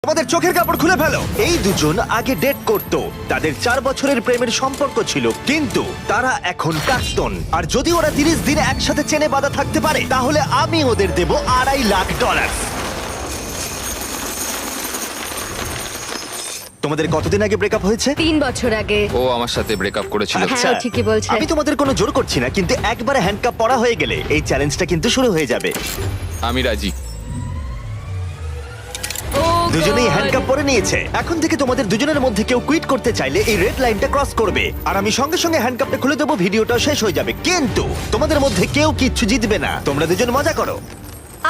আমাদের চোখের কাপড় খুলে ফেলো। এই দুজন আগে ডেট করত, তাদের 4 বছরের প্রেমের সম্পর্ক ছিল, কিন্তু তারা এখন প্রাক্তন। আর যদি ওরা 30 দিন একসাথে চেনে বাঁধা থাকতে পারে, তাহলে আমি ওদের দেব $2.5 লাখ। তোমাদের কতদিন আগে ব্রেকআপ হয়েছে? 3 বছর আগে। ও আমার সাথে ব্রেকআপ করেছিল। হ্যাঁ, ও ঠিকই বলছে। আমি তোমাদের কোনো জোর করছি না, কিন্তু একবারে হ্যান্ডকাপ পরা হয়ে গেলে এই চ্যালেঞ্জটা কিন্তু শুরু হয়ে যাবে। আমি রাজি। ও দুজনেই God! হ্যান্ডকাপ পরে নিয়েছে। এখন থেকে তোমাদের দুজনের মধ্যে কেউ কুইট করতে চাইলে এই রেড লাইনটা ক্রস করবে, আর আমি সঙ্গে সঙ্গে হ্যান্ডকাপটা খুলে দেবো, ভিডিওটা শেষ হয়ে যাবে। কিন্তু তোমাদের মধ্যে কেউ কিচ্ছু জিতবে না। তোমরা দুজন মজা করো।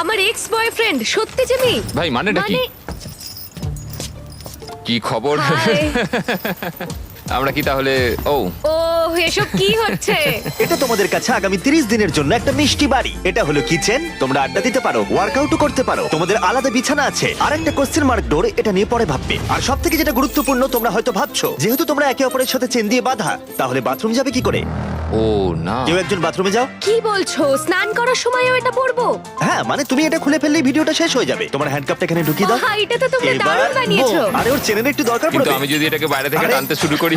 আমার এক্স বয়ফ্রেন্ড সত্যি জিমি। ভাই মানেটা কি? কি খবর? হাই। আমরা কি তাহলে? ও ও এসব কি হচ্ছে? এটা তোমাদের কাছে আগামী 30 দিনের জন্য একটা মিষ্টি বাড়ি। এটা হলো কিচেন, তোমরা আড্ডা দিতে পারো, ওয়ার্কআউটও করতে পারো, তোমাদের আলাদা বিছানা আছে, আর একটা কোশ্চেন মার্ক ডোর, এটা নিয়ে পরে ভাববে। আর সব থেকে যেটা গুরুত্বপূর্ণ, তোমরা হয়তো ভাবছো যেহেতু তোমরা একে অপরের সাথে চেন দিয়ে বাঁধা, তাহলে বাথরুম যাবে কি করে? ও না, কেউ একজন বাথরুমে যাও। কি বলছো? স্নান করার সময়ও এটা পরবো? হ্যাঁ, মানে তুমি এটা খুলে ফেললেই ভিডিওটা শেষ হয়ে যাবে। তোমার হ্যান্ডকাপটা এখানে ঢুকিয়ে দাও। আহা, এটা তো তোমরা এবার দারুণ বানিয়েছো। boom! আরে ওর চেনের একটু দরকার কিন্তু পড়বে। আমি যদি এটাকে বাইরে থেকে আরে- টানতে শুরু করি।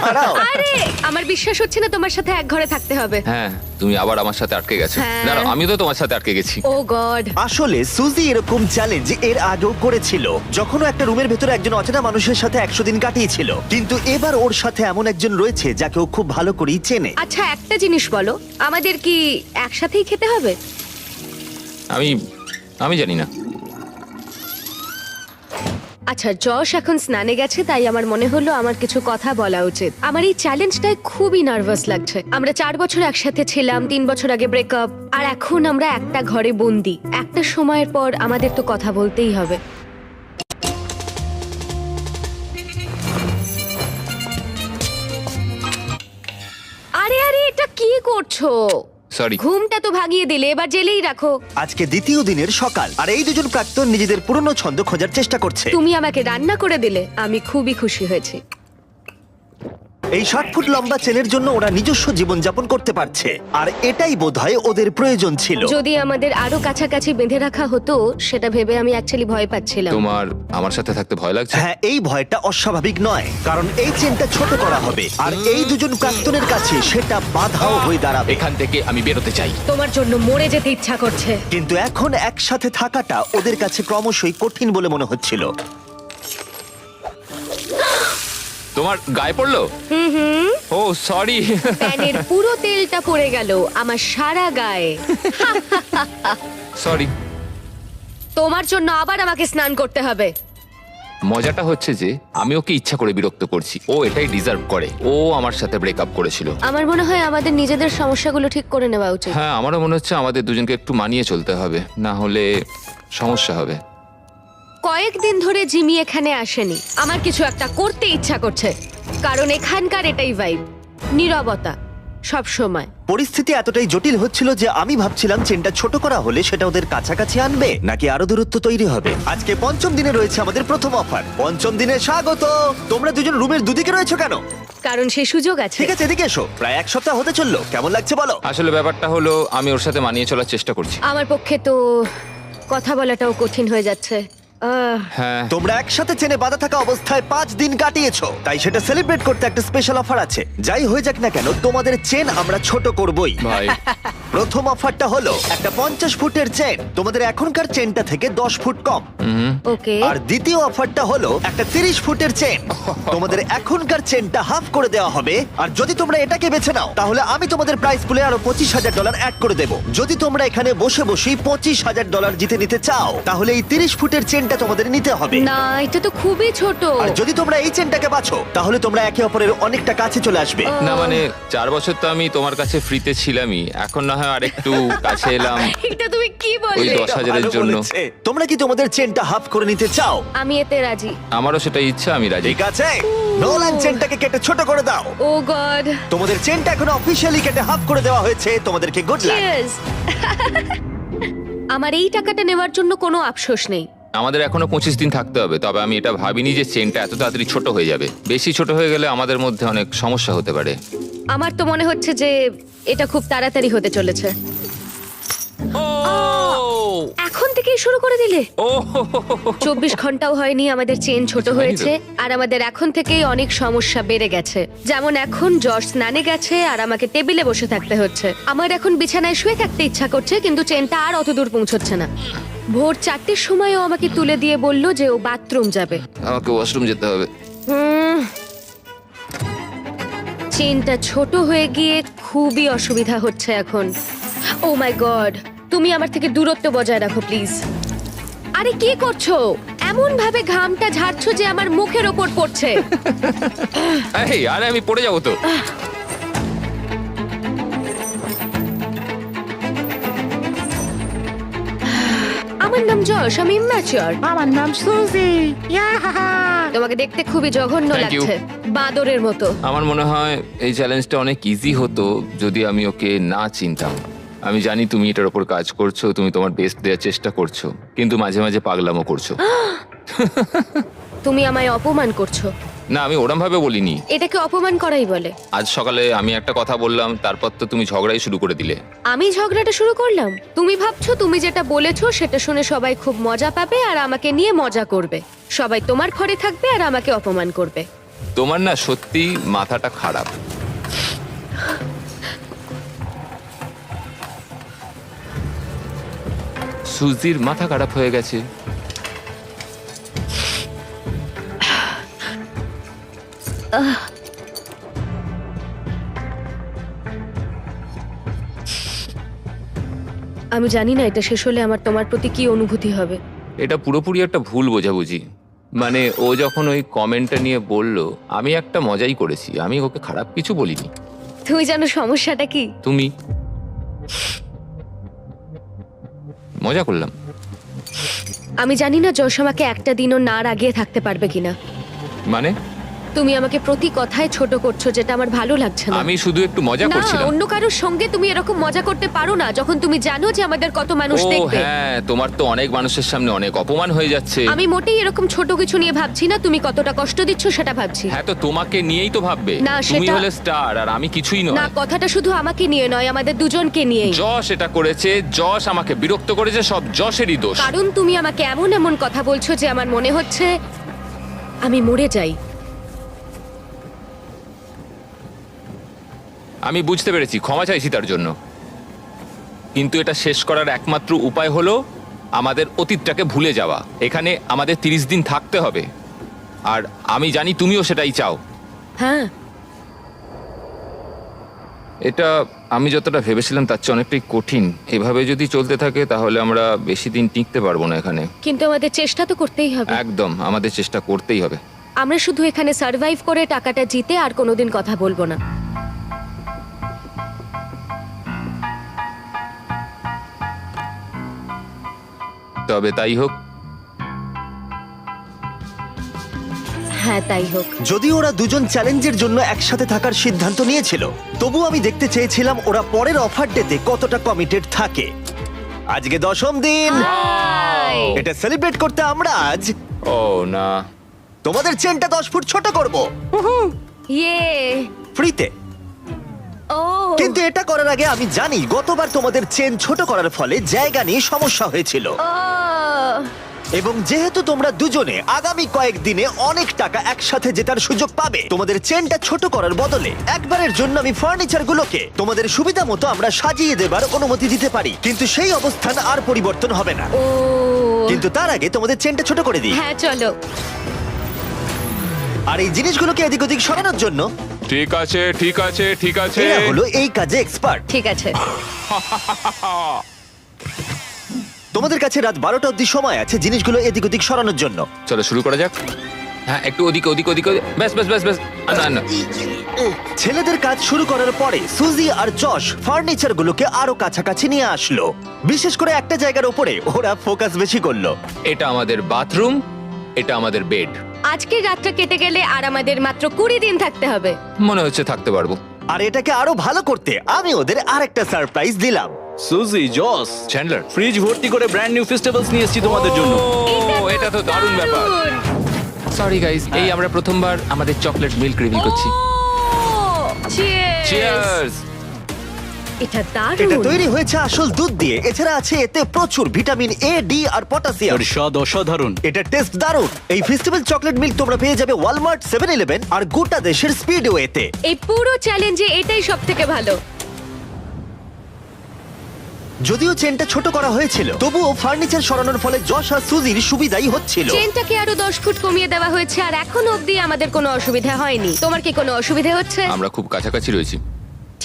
দাঁড়াও। আরে আমার বিশ্বাস হচ্ছে না তোমার সাথে এক ঘরে থাকতে হবে। হ্যাঁ, তুমি আবার আমার সাথে আটকে গেছো। হ্যাঁ। দাঁড়াও, আমিও তো তোমার সাথে আটকে গেছি। ও গড। আসলে সুজি এরকম চ্যালেঞ্জ এর আগেও করেছিল, যখন ও একটা রুমের ভেতরে একজন অচেনা মানুষের সাথে 100 দিন কাটিয়েছিল। কিন্তু এবার ওর সাথে এমন একজন রয়েছে যাকে ও খুব ভালো করেই চেনে। আচ্ছা একটা জিনিস বলো, আমাদের কি একসাথেই খেতে হবে? আমি জানি না। আচ্ছা, যশ এখন স্নানে গেছে, তাই আমার মনে হলো আমার কিছু কথা বলা উচিত। আমার এই চ্যালেঞ্জটায় খুবই নার্ভাস লাগছে। আমরা 4 বছর একসাথে ছিলাম, 3 বছর আগে ব্রেকআপ, আর এখন আমরা একটা ঘরে বন্দি। একটা সময়ের পর আমাদের তো কথা বলতেই হবে। আরে আরে, এটা কি করছো? সরি। ঘুমটা তো ভাগিয়ে দিলে, এবার জেলেই রাখো। আজকে দ্বিতীয় দিনের সকাল, আর এই দুজন প্রাক্তন নিজেদের পুরনো ছন্দ খোঁজার চেষ্টা করছে। তুমি আমাকে রান্না করে দিলে, আমি খুবই খুশি হয়েছি। এই 60 ফুট লম্বা চেনের জন্য ওরা নিজস্ব জীবনযাপন করতে পারছে, আর এটাই বোধহয় ওদের প্রয়োজন ছিল। যদি আমাদের আরো কাছাকাছি বেঁধে রাখা হতো, সেটা ভেবে আমি অ্যাকচুয়ালি ভয় পাচ্ছিলাম। তোমার আমার সাথে থাকতে ভয় লাগছে? হ্যাঁ, এই ভয়টা অস্বাভাবিক নয়, কারণ এই চেনটা ছোট করা হবে, আর এই দুজন প্রাক্তনের কাছে সেটা বাধাও হয়ে দাঁড়াবে। এখান থেকে আমি বেরোতে চাই। তোমার জন্য মরে যেতে ইচ্ছা করছে। কিন্তু এখন একসাথে থাকাটা ওদের কাছে ক্রমশই কঠিন বলে মনে হচ্ছিল। তোমার গায়ে পড়লো? ও সরি। প্যানের পুরো তেলটা পড়ে গেল আমার সারা গায়ে। সরি। তোমার জন্য আবার আমাকে স্নান করতে হবে। মজাটা হচ্ছে যে আমি ওকে ইচ্ছা করে বিরক্ত করছি। ও এটাই ডিজার্ভ করে। ও আমার সাথে ব্রেকআপ করেছিল। আমার মনে হয় আমাদের নিজেদের সমস্যাগুলো ঠিক করে নেওয়া উচিত। হ্যাঁ, আমারও মনে হচ্ছে আমাদের দুজনকে একটু মানিয়ে চলতে হবে, না হলে সমস্যা হবে। কয়েকদিন ধরে জিমি এখানে আসেনি। আমার কিছু একটা করতে ইচ্ছা করছে, কারণ এখানকার এটাই ভাইব, নীরবতা সব সময়। পরিস্থিতি এতটাই জটিল হচ্ছিল যে আমি ভাবছিলাম চেনটা ছোট করা হলে সেটা ওদের কাছাকাছি আনবে, নাকি আরো দূরত্ব তৈরি হবে। আজকে পঞ্চম দিনে রয়েছে আমাদের প্রথম অফার। পঞ্চম দিনে স্বাগত। তোমরা দুজন রুমের দুদিকে রয়েছো কেন? কারণ সেই সুযোগ আছে। ঠিক আছে, এদিকে এসো। প্রায় 1 সপ্তাহ হতে চললো, কেমন লাগছে বলো? আসলে ব্যাপারটা হলো আমি ওর সাথে মানিয়ে চলার চেষ্টা করছি। আমার পক্ষে তো কথা বলাটাও কঠিন হয়ে যাচ্ছে। হ্যাঁ, তোমরা একসাথে চেনে বাঁধা থাকা অবস্থায় 5 দিন কাটিয়েছো, তাই সেটা সেলিব্রেট করতে একটা স্পেশাল অফার আছে। যাই হয়ে যাক না কেন, তোমাদের চেন আমরা ছোট করবই। ভাই। প্রথম অফারটা হলো একটা 50 ফুটের চেন, তোমাদের এখনকার চেনটা থেকে 10 ফুট কম। ওকে। আর দ্বিতীয় অফারটা হলো একটা 30 ফুটের চেন, তোমাদের এখনকার চেনটা হাফ করে দেওয়া হবে। আর যদি তোমরা এটাকে বেছে নাও, তাহলে আমি তোমাদের প্রাইস পুলে আরো $25,000 অ্যাড করে দেবো। যদি তোমরা এখানে বসে বসেই $25,000 জিতে নিতে চাও, তাহলে এই 30 ফুটের চেনটা তোমাদের নিতে হবে। না, এটা তো খুবই ছোট। আর যদি তোমরা এই চেনটাকে বাছো, তাহলে তোমরা একে অপরের অনেকটা কাছে চলে আসবে। না মানে 4 বছর তো আমি তোমার কাছে ফ্রিতে ছিলামই, এখন না হয় আরেকটু কাছে এলাম। এটা তুমি কি ওই বললে? 10,000-এর ভালো জন্য। বলেছে। তোমরা কি তোমাদের চেনটা হাফ করে নিতে চাও? আমি এতে রাজি। আমারও সেটা ইচ্ছা, আমি রাজি। ঠিক আছে, নোলান চেনটাকে কেটে ছোট করে দাও। ও গড। তোমাদের চেনটা এখন অফিশিয়ালি কেটে হাফ করে দেওয়া হয়েছে। তোমাদেরকে গুড লাক। চিয়ার্স। আমার এই টাকাটা নেওয়ার জন্য কোনো আফসোস নেই। আমাদের এখনো 25 দিন থাকতে হবে, তবে আমি এটা ভাবিনি যে চেনটা এত তাড়াতাড়ি ছোট হয়ে যাবে। বেশি ছোট হয়ে গেলে আমাদের মধ্যে অনেক সমস্যা হতে পারে। আমার তো মনে হচ্ছে যে এটা খুব তাড়াতাড়ি হতে চলেছে। এখন থেকেই শুরু করে দিলে? ও 24 ঘন্টাও হয়নি আমাদের চেন ছোট হয়নি তো। হয়েছে, আর আমাদের এখন থেকেই অনেক সমস্যা বেড়ে গেছে। যেমন এখন জর্জ স্নানে গেছে আর আমাকে টেবিলে বসে থাকতে হচ্ছে। আমার এখন বিছানায় শুয়ে থাকতে ইচ্ছা করছে, কিন্তু চেনটা আর অত দূর পৌঁছচ্ছে না। ভোর 4টের সময়ও আমাকে তুলে দিয়ে বলল যে ও বাথরুম যাবে। আমাকে ওয়াশরুম যেতে হবে। চেনটা ছোট হয়ে গিয়ে খুবই অসুবিধা হচ্ছে এখন। ও মাই গড, তুমি আমার থেকে দূরত্ব বজায় রাখো প্লিজ। আরে কি করছো? এমন ভাবে ঘামটা ঝাড়ছো যে আমার মুখের ওপর পড়ছে। এই আরে আমি পড়ে যাবো তো। আমার নাম যশ, আমি ইম্যাচিওর। আমার নাম সুজি। তোমাকে দেখতে খুবই জঘন্য Thank you. লাগছে, বাঁদরের মতো। আমার মনে হয় এই চ্যালেঞ্জটা অনেক ইজি হতো যদি আমি ওকে না চিনতাম। আমি জানি তুমি এটার উপর কাজ করছো, তুমি তোমার বেস্ট দেওয়ার চেষ্টা করছো, কিন্তু মাঝে মাঝে পাগলামো করছো। তুমি আমায় অপমান করছো। না, আমি ওরম ভাবে বলিনি। এটাকে অপমান করাই বলে। আজ সকালে আমি একটা কথা বললাম, তারপর তো তুমি ঝগড়াই শুরু করে দিলে। আমি ঝগড়াটা শুরু করলাম? তুমি ভাবছো তুমি যেটা বলেছো সেটা শুনে সবাই খুব মজা পাবে আর আমাকে নিয়ে মজা করবে। সবাই তোমার ঘরে থাকবে আর আমাকে অপমান করবে। তোমার না সত্যি মাথাটা খারাপ। সুজির মাথা খারাপ হয়ে গেছে। আমি জানি না এটা শেষ হলে আমার তোমার প্রতি কি অনুভূতি হবে। এটা পুরোপুরি একটা ভুল বোঝাবুঝি। মানে ও যখন ওই কমেন্টটা নিয়ে বলল, আমি একটা মজাই করেছি, আমি ওকে খারাপ কিছু বলিনি। তুমি জানো সমস্যাটা কি? তুমি মজা করলাম। আমি জানি না যশ আমাকে একটা দিনও না রাগিয়ে থাকতে পারবে কিনা। মানে তুমি আমাকে প্রতি কথায় ছোট করছো, যেটা আমার ভালো লাগছে না। আমি শুধু একটু মজা না, করছিলাম। অন্য কারোর সঙ্গে তুমি এরকম মজা করতে পারো না যখন তুমি জানো যে আমাদের কত মানুষ ও দেখবে। হ্যাঁ, তোমার তো অনেক মানুষের সামনে অনেক অপমান হয়ে যাচ্ছে। আমি মোটেই এরকম ছোট কিছু নিয়ে ভাবছি না, তুমি কতটা কষ্ট দিচ্ছ সেটা ভাবছি। হ্যাঁ, তো তোমাকে নিয়েই তো ভাববে। না, তুমি সেটা- হলে স্টার আর আমি কিছুই না, নয়। কথাটা শুধু আমাকে নিয়ে নয়, আমাদের দুজনকে নিয়েই। যশ এটা করেছে, যশ আমাকে বিরক্ত করেছে, সব যশেরই দোষ। কারণ তুমি আমাকে এমন এমন কথা বলছো যে আমার মনে হচ্ছে আমি মরে যাই। আমি বুঝতে পেরেছি, ক্ষমা চাইছি তার জন্য। কিন্তু এটা শেষ করার একমাত্র উপায় হলো আমাদের অতীতটাকে ভুলে যাওয়া। এখানে আমাদের 30 দিন থাকতে হবে, আর আমি জানি তুমিও সেটাই চাও। হ্যাঁ, এটা আমি যতটা ভেবেছিলাম তার চেয়ে অনেকটাই কঠিন। এভাবে যদি চলতে থাকে তাহলে আমরা বেশি দিন টিকতে পারবো না এখানে। কিন্তু আমাদের চেষ্টা তো করতেই হবে। একদম, আমাদের চেষ্টা করতেই হবে। আমরা শুধু এখানে সার্ভাইভ করে টাকাটা জিতে আর কোনোদিন কথা বলবো না। তবে তাই হোক। হ্যাঁ, তাই হোক। যদি ওরা দুজন চ্যালেঞ্জের জন্য একসাথে থাকার সিদ্ধান্ত নিয়েছিল, তবু আমি দেখতে চেয়েছিলাম ওরা পরের অফার ডেতে কতটা কমিটেড থাকে। আজকে 10ম দিন। হাই। এটা সেলিব্রেট করতে আমরা আজ ও না, তোমাদের চেনটা 10 ফুট ছোট করব ইয়ে। ফ্রিতে। ও, কিন্তু এটা করার আগে আমি জানি গতবার তোমাদের চেন ছোট করার ফলে জায়গা নিয়ে সমস্যা হয়েছিল, ও, এবং যেহেতু তোমরা দুজনে আগামী কয়েকদিনে অনেক টাকা একসাথে জেতার সুযোগ পাবে, তোমাদের চেনটা ছোট করার বদলে একবারের জন্য আমি ফার্নিচারগুলোকে তোমাদের সুবিধা মতো আমরা সাজিয়ে দেবার অনুমতি দিতে পারি। কিন্তু সেই অবস্থান আর পরিবর্তন হবে না। ও। কিন্তু তার আগে তোমাদের চেনটা ছোট করে দিই। হ্যাঁ, চলো। আর এই জিনিসগুলোকে এদিক ওদিক সরানোর জন্য ঠিক আছে ঠিক আছে ঠিক আছে। এরা হলো এই কাজে এক্সপার্ট। ঠিক আছে। তোমাদের কাছে রাত 12টা অব্দি সময় আছে জিনিসগুলো এদিক ওদিক সরানোর জন্য। চলো শুরু করা যাক। হ্যাঁ, একটু ওদিকে ওদিকে ওদিকে ব্যাস ব্যাস ব্যাস ব্যাস। না না, ছেলেদের কাজ শুরু করার পরে সুজি আর যশ ফার্নিচারগুলোকে আরো কাছাকাছি নিয়ে আসলো। বিশেষ করে একটা জায়গার উপরে ওরা ফোকাস বেশি করলো। এটা আমাদের বাথরুম, এটা আমাদের বেড। আজকের রাতটা কেটে গেলে আর আমাদের মাত্র 20 দিন থাকতে হবে। মনে হচ্ছে থাকতে পারবো। আর এটাকে আরো ভালো করতে আমি ওদের আরেকটা সারপ্রাইজ দিলাম। সুজি, জস, চ্যান্ডলার, ফ্রিজ ভর্তি করে ব্র্যান্ড নিউ ফেস্টিভ্যালস নিয়ে এসেছি তোমাদের জন্য। এটা তো দারুণ ব্যাপার। সরি গাইস, এই আমরা প্রথমবার আমাদের চকলেট মিল্ক রিভিল করছি। চিয়ার্স। চিয়ার্স। এটা এটা দারুণ। তৈরি হয়েছে আসল দুধ দিয়ে, এছাড়া আছে এতে প্রচুর ভিটামিন এ, ডি আর পটাশিয়াম। এর স্বাদ অসাধারণ। এটা টেস্ট দারুণ। এই ফেস্টিভ্যাল চকলেট মিল্ক তোমরা পেয়ে যাবে ওয়ালমার্ট, 7-Eleven আর গোটা দেশের স্পিডওয়েতে। এই পুরো চ্যালেঞ্জে এটাই সব থেকে ভালো। যদিও চেনটা ছোট করা হয়েছিল, তবুও ফার্নিচার সরানোর ফলে যশ আর সুজির সুবিধাই হচ্ছিল। চেনটাকে আরো 10 ফুট কমিয়ে দেওয়া হয়েছে আর এখনো অবধি আমাদের কোনো অসুবিধা হয়নি। তোমার কি কোনো অসুবিধা হচ্ছে? আমরা খুব কাছাকাছি রয়েছি।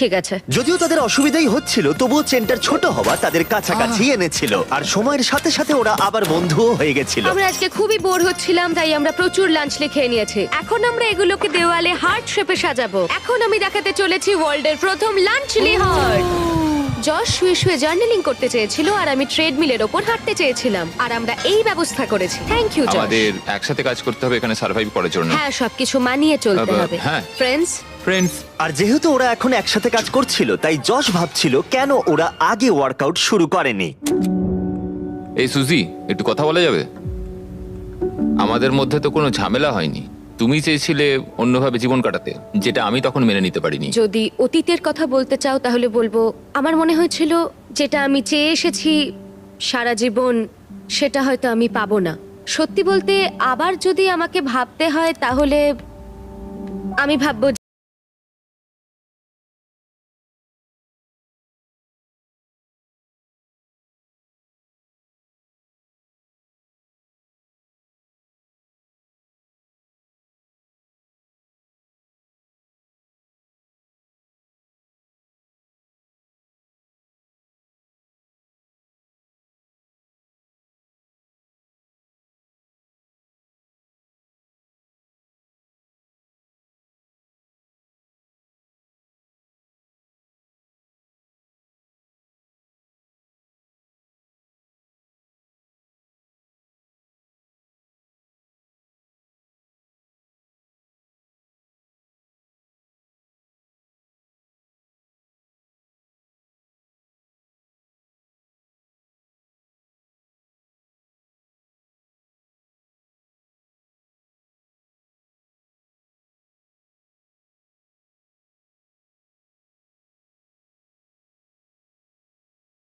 ঠিক আছে। যদিও তাদের অসুবিধাই হচ্ছিল, তবুও চেনটার ছোট হওয়া তাদের কাছাকাছি এনেছিল, আর সময়ের সাথে সাথে ওরা আবার বন্ধুও হয়ে গেছিল। আমরা আজকে খুবই বোর হচ্ছিলাম, তাই আমরা প্রচুর লাঞ্চ খেয়ে নিয়েছি। এখন আমরা এগুলোকে দেওয়ালে হার্ট শেপে সাজাবো। এখন আমি দেখাতে চলেছি ওয়ার্ল্ডের প্রথম লাঞ্চলি হার্ট। যশ শুয়ে শুয়ে জার্নালিং করতে চেয়েছিল আর আমি ট্রেডমিলের ওপর হাঁটতে চেয়েছিলাম, আর আমরা এই ব্যবস্থা করেছি। থ্যাংক ইউ যশ। আমাদের একসাথে কাজ করতে হবে এখানে সার্ভাইভ করার জন্য। হ্যাঁ, সবকিছু মানিয়ে চলতে হবে। হ্যাঁ। ফ্রেন্ডস, ফ্রেন্ডস, আর যেহেতু ওরা এখন একসাথে কাজ করছিল, তাই যশ ভাবছিল কেন ওরা আগে ওয়ার্কআউট শুরু করেনি। এই সুজি, একটু কথা বলা যাবে? আমাদের মধ্যে তো কোনো ঝামেলা হয়নি। তুমি চেয়েছিলে অন্যভাবে জীবন কাটাতে, যেটা আমি তখন মেনে নিতে পারিনি। যদি অতীতের কথা বলতে চাও তাহলে বলবো আমার মনে হয়েছিল যেটা আমি চেয়ে এসেছি সারা জীবন, সেটা হয়তো আমি পাবো না। সত্যি বলতে, আবার যদি আমাকে ভাবতে হয় তাহলে আমি ভাববো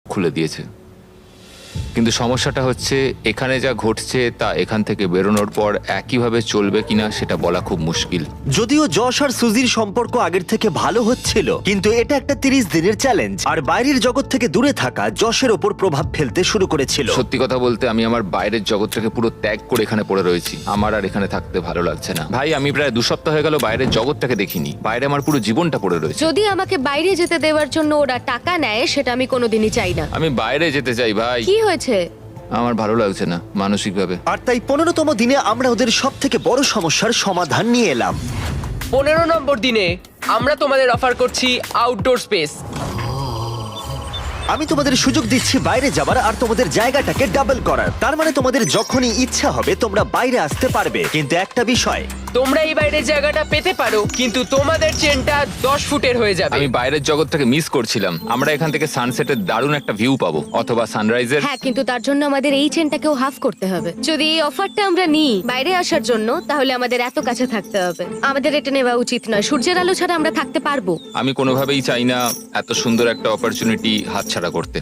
খুলে দিয়েছে, কিন্তু সমস্যাটা হচ্ছে এখানে যা ঘটছে তা এখান থেকে বেরোনোর পর একইভাবে চলবে কিনা সেটা বলা খুব মুশকিল। যদিও যশ আর সুজির সম্পর্ক আগের থেকে ভালো হচ্ছিল, কিন্তু এটা একটা 30 দিনের চ্যালেঞ্জ, আর বাইরের জগৎ থেকে দূরে থাকা যশের ওপর প্রভাব ফেলতে শুরু করেছিল। সত্যি কথা বলতে, আমি আমার বাইরের জগৎটাকে পুরো ত্যাগ করে এখানে পড়ে রয়েছি। আমার আর এখানে থাকতে ভালো লাগছে না। ভাই, আমি প্রায় 2 সপ্তাহ হয়ে গেল বাইরের জগৎটাকে দেখিনি। বাইরে আমার পুরো জীবনটা পড়ে রয়েছে। যদি আমাকে বাইরে যেতে দেওয়ার জন্য ওরা টাকা নেয়, সেটা আমি কোনোদিনই চাই না। আমি বাইরে যেতে চাই ভাই। কি হয়েছে? আমার ভালো লাগছে না মানসিকভাবে। আর তাই 15তম দিনে আমরা ওদের সব থেকে বড় সমস্যার সমাধান নিয়ে এলাম। 15 নম্বর দিনে আমরা তোমাদের অফার করছি আউটডোর স্পেস। আমি তোমাদের সুযোগ দিচ্ছি বাইরে যাবার আর তোমাদের জায়গাটাকে ডাবল করার। তার মানে তোমাদের যখনই ইচ্ছা হবে তোমরা বাইরে আসতে পারবে, কিন্তু একটা বিষয়, তোমরা এই বাইরের জায়গাটা পেতে পারো, কিন্তু তোমাদের চেনটা 10 ফুটের হয়ে যাবে। আমি বাইরের জগৎটাকে মিস করছিলাম। আমরা এখান থেকে সানসেটের দারুণ একটা ভিউ পাবো, অথবা সানরাইজের। হ্যাঁ, কিন্তু তার জন্য আমাদের এই চেনটাকেও হাফ করতে হবে। যদি এই অফারটা আমরা নিই বাইরে আসার জন্য, তাহলে আমাদের এত কাছে থাকতে হবে। আমাদের এটা নেওয়া উচিত নয়। সূর্যের আলো ছাড়া আমরা থাকতে পারবো? আমি কোনোভাবেই চাই না এত সুন্দর একটা অপরচুনিটি হাতছাড়া করতে।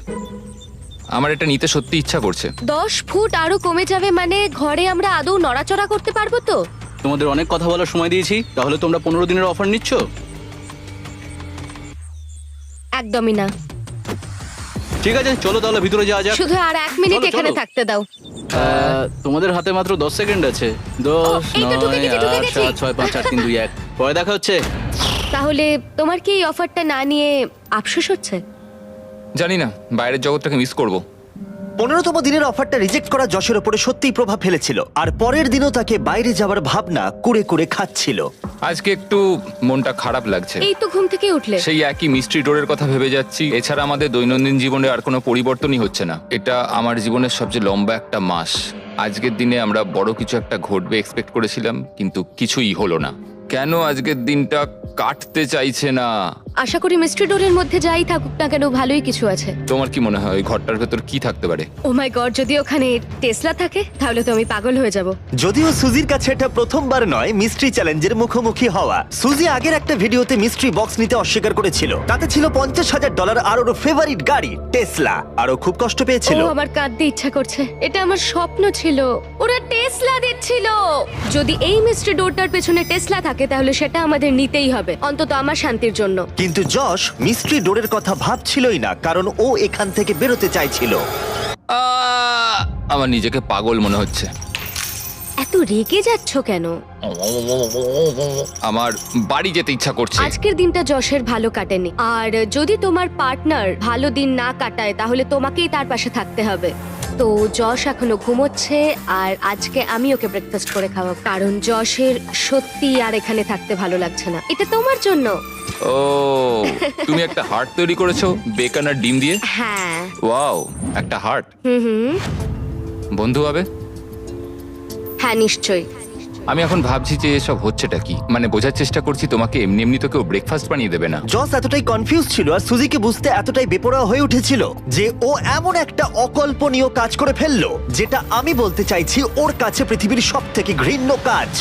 আমার এটা নিতে সত্যি ইচ্ছা করছে। 10 ফুট আরো কমে যাবে মানে ঘরে আমরা আদৌ নড়াচড়া করতে পারবো তো? তোমাদের অনেক কথা বলার সময় দিয়েছি, তাহলে তোমরা 15 দিনের অফার নিচ্ছ? একদমই না। ঠিক আছে, চলো তাহলে ভিতরে যাওয়া যাক। শুধু আর 1 মিনিট চলো, এখানে চলো। থাকতে দাও। তোমাদের হাতে মাত্র 10 সেকেন্ড আছে। 10, এই তো ঢুকে 9, গেছি, ঢুকে 8, গেছি। 7, 6, 5, 4, 3, 2, 1। পরে দেখা হচ্ছে। তাহলে তোমার কি এই অফারটা না নিয়ে আফসোস হচ্ছে? জানি না, বাইরের জগৎটাকে মিস করব। 15তম দিনের অফারটা রিজেক্ট করা যশের ওপরে সত্যিই প্রভাব ফেলেছিল, আর পরের দিনও তাকে বাইরে যাওয়ার ভাবনা কুরে কুরে খাচ্ছিল। আজকে একটু মনটা খারাপ লাগছে। এই তো ঘুম থেকে উঠলে। সেই একই মিস্ট্রি ডোরের কথা ভেবে যাচ্ছি। এছাড়া আমাদের দৈনন্দিন জীবনে আর কোনো পরিবর্তনই হচ্ছে না। এটা আমার জীবনের সবচেয়ে লম্বা একটা মাস। আজকের দিনে আমরা বড় কিছু একটা ঘটবে এক্সপেক্ট করেছিলাম, কিন্তু কিছুই হলো না। কেন আজকের দিনটা কাটতে চাইছে না? আশা করি মিস্ট্রি ডোরের মধ্যে যাই থাকুক না কেন ভালোই কিছু আছে। তোমার কি মনে হয় ওই ঘরটার ভেতর কি থাকতে পারে? ও মাই গড, যদি ওখানে টেসলা থাকে তাহলে তো আমি পাগল হয়ে যাব। যদিও সুজির কাছে এটা প্রথমবার নয় মিস্ট্রি চ্যালেঞ্জের মুখোমুখি হওয়া। সুজি আগের একটা ভিডিওতে মিস্ট্রি বক্স নিতে অস্বীকার করেছিল। তাতে ছিল $50,000 আর ওর ফেভারিট গাড়ি টেসলা, আর ও খুব কষ্ট পেয়েছিল। ও আমার কাঁদতে ইচ্ছা করছে, এটা আমার স্বপ্ন ছিল। ওরা টেসলা দিচ্ছিল। যদি এই মিস্ট্রি ডোরটার পেছনে টেসলা থাকে তাহলে সেটা আমাদের নিতেই হবে, অন্তত আমার শান্তির জন্য। কিন্তু যশ মিস্ট্রি ডোরের কথা ভাবছিলই না, কারণ ও এখান থেকে বেরোতে চাইছিল। আমার নিজেকে পাগল মনে হচ্ছে। এত রেগে যাচ্ছ কেন? আমার বাড়ি যেতে ইচ্ছা করছে। আজকের দিনটা যশের ভালো কাটেনি, আর যদি তোমার পার্টনার ভালো দিন না কাটায় তাহলে তোমাকেই তার পাশে থাকতে হবে। তো যশ এখনো ঘুমোচ্ছে, আর আজকে আমি ওকে ব্রেকফাস্ট করে খাওয়াবো, কারণ যশের সত্যি আর এখানে থাকতে ভালো লাগছে না। এটা তোমার জন্য। ও, তুমি একটা হার্ট তৈরি করেছো বেকন আর ডিম দিয়ে? হ্যাঁ। ওয়াও, একটা হার্ট। হুম। বন্ধু হবে? হ্যাঁ, নিশ্চয়ই। আমি এখন ভাবছি যে এসব হচ্ছেটা কি, মানে বোঝার চেষ্টা করছি তোমাকে এমনি এমনি তো কেউ ব্রেকফাস্ট বানিয়ে দেবে না। জস এতটাই কনফিউজ ছিল আর সুজিকে বুঝতে এতটাই বেপরোয়া হয়ে উঠেছিল যে ও এমন একটা অকল্পনীয় কাজ করে ফেললো, যেটা আমি বলতে চাইছি ওর কাছে পৃথিবীর সবথেকে ঘৃণ্য কাজ।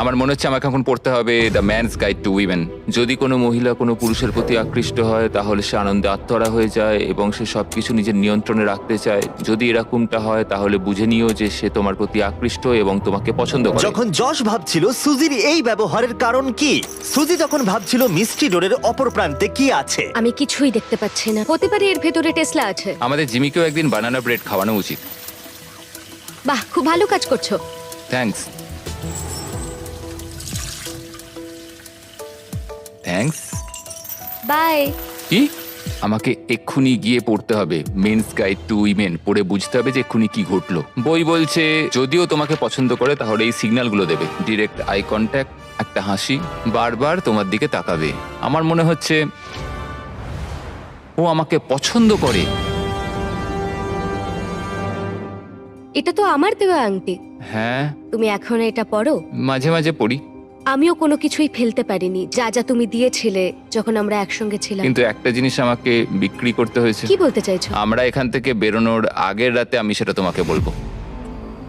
আমার মনে হচ্ছে আমাকে এখন পড়তে হবে the man's guide to women. যদি কোনো মহিলা কোনো পুরুষের প্রতি আকৃষ্ট হয় তাহলে সে আনন্দে আত্মহারা হয়ে যায় এবং সে সবকিছু নিজের নিয়ন্ত্রণে রাখতে চায়। যদি এরকমটা হয় তাহলে বুঝে নিও যে সে তোমার প্রতি আকৃষ্ট এবং তোমাকে পছন্দ করে। যখন যশ ভাবছিল সুজির এই ব্যবহারের কারণ কি, সুজি তখন ভাবছিল মিস্ট্রি ডোরের অপর প্রান্তে কি আছে। আমি কিছুই দেখতে পাচ্ছি না। হতে পারে এর ভেতরে টেসলা আছে। আমাদের জিমিকেও একদিন বানানা ব্রেড খাওয়ানো উচিত। বাহ, খুব ভালো কাজ করছো। থ্যাঙ্কস। থ্যাঙ্কস। বাই। কি? আমাকে এক্ষুনি গিয়ে পড়তে হবে মেন্স গাইড টু উইমেন, পড়ে বুঝতে হবে যে এক্ষুনি কি ঘটলো। বই বলছে যদিও তোমাকে পছন্দ করে তাহলে এই সিগন্যালগুলো দেবে: ডিরেক্ট আই কন্ট্যাক্ট, একটা হাসি, বারবার তোমার দিকে তাকাবে। আমার মনে হচ্ছে ও আমাকে পছন্দ করে। এটা তো আমার দেওয়া আংটি। হ্যাঁ, তুমি এখন এটা পরো? মাঝে মাঝে পড়ি। আমিও কোনো কিছুই ফেলতে পারিনি যা যা তুমি দিয়েছিলে যখন আমরা একসঙ্গে ছিলাম। কিন্তু একটা জিনিস আমাকে বিক্রি করতে হয়েছে। কি বলতে চাইছো? আমরা এখান থেকে বেরোনোর আগের রাতে আমি সেটা তোমাকে বলবো।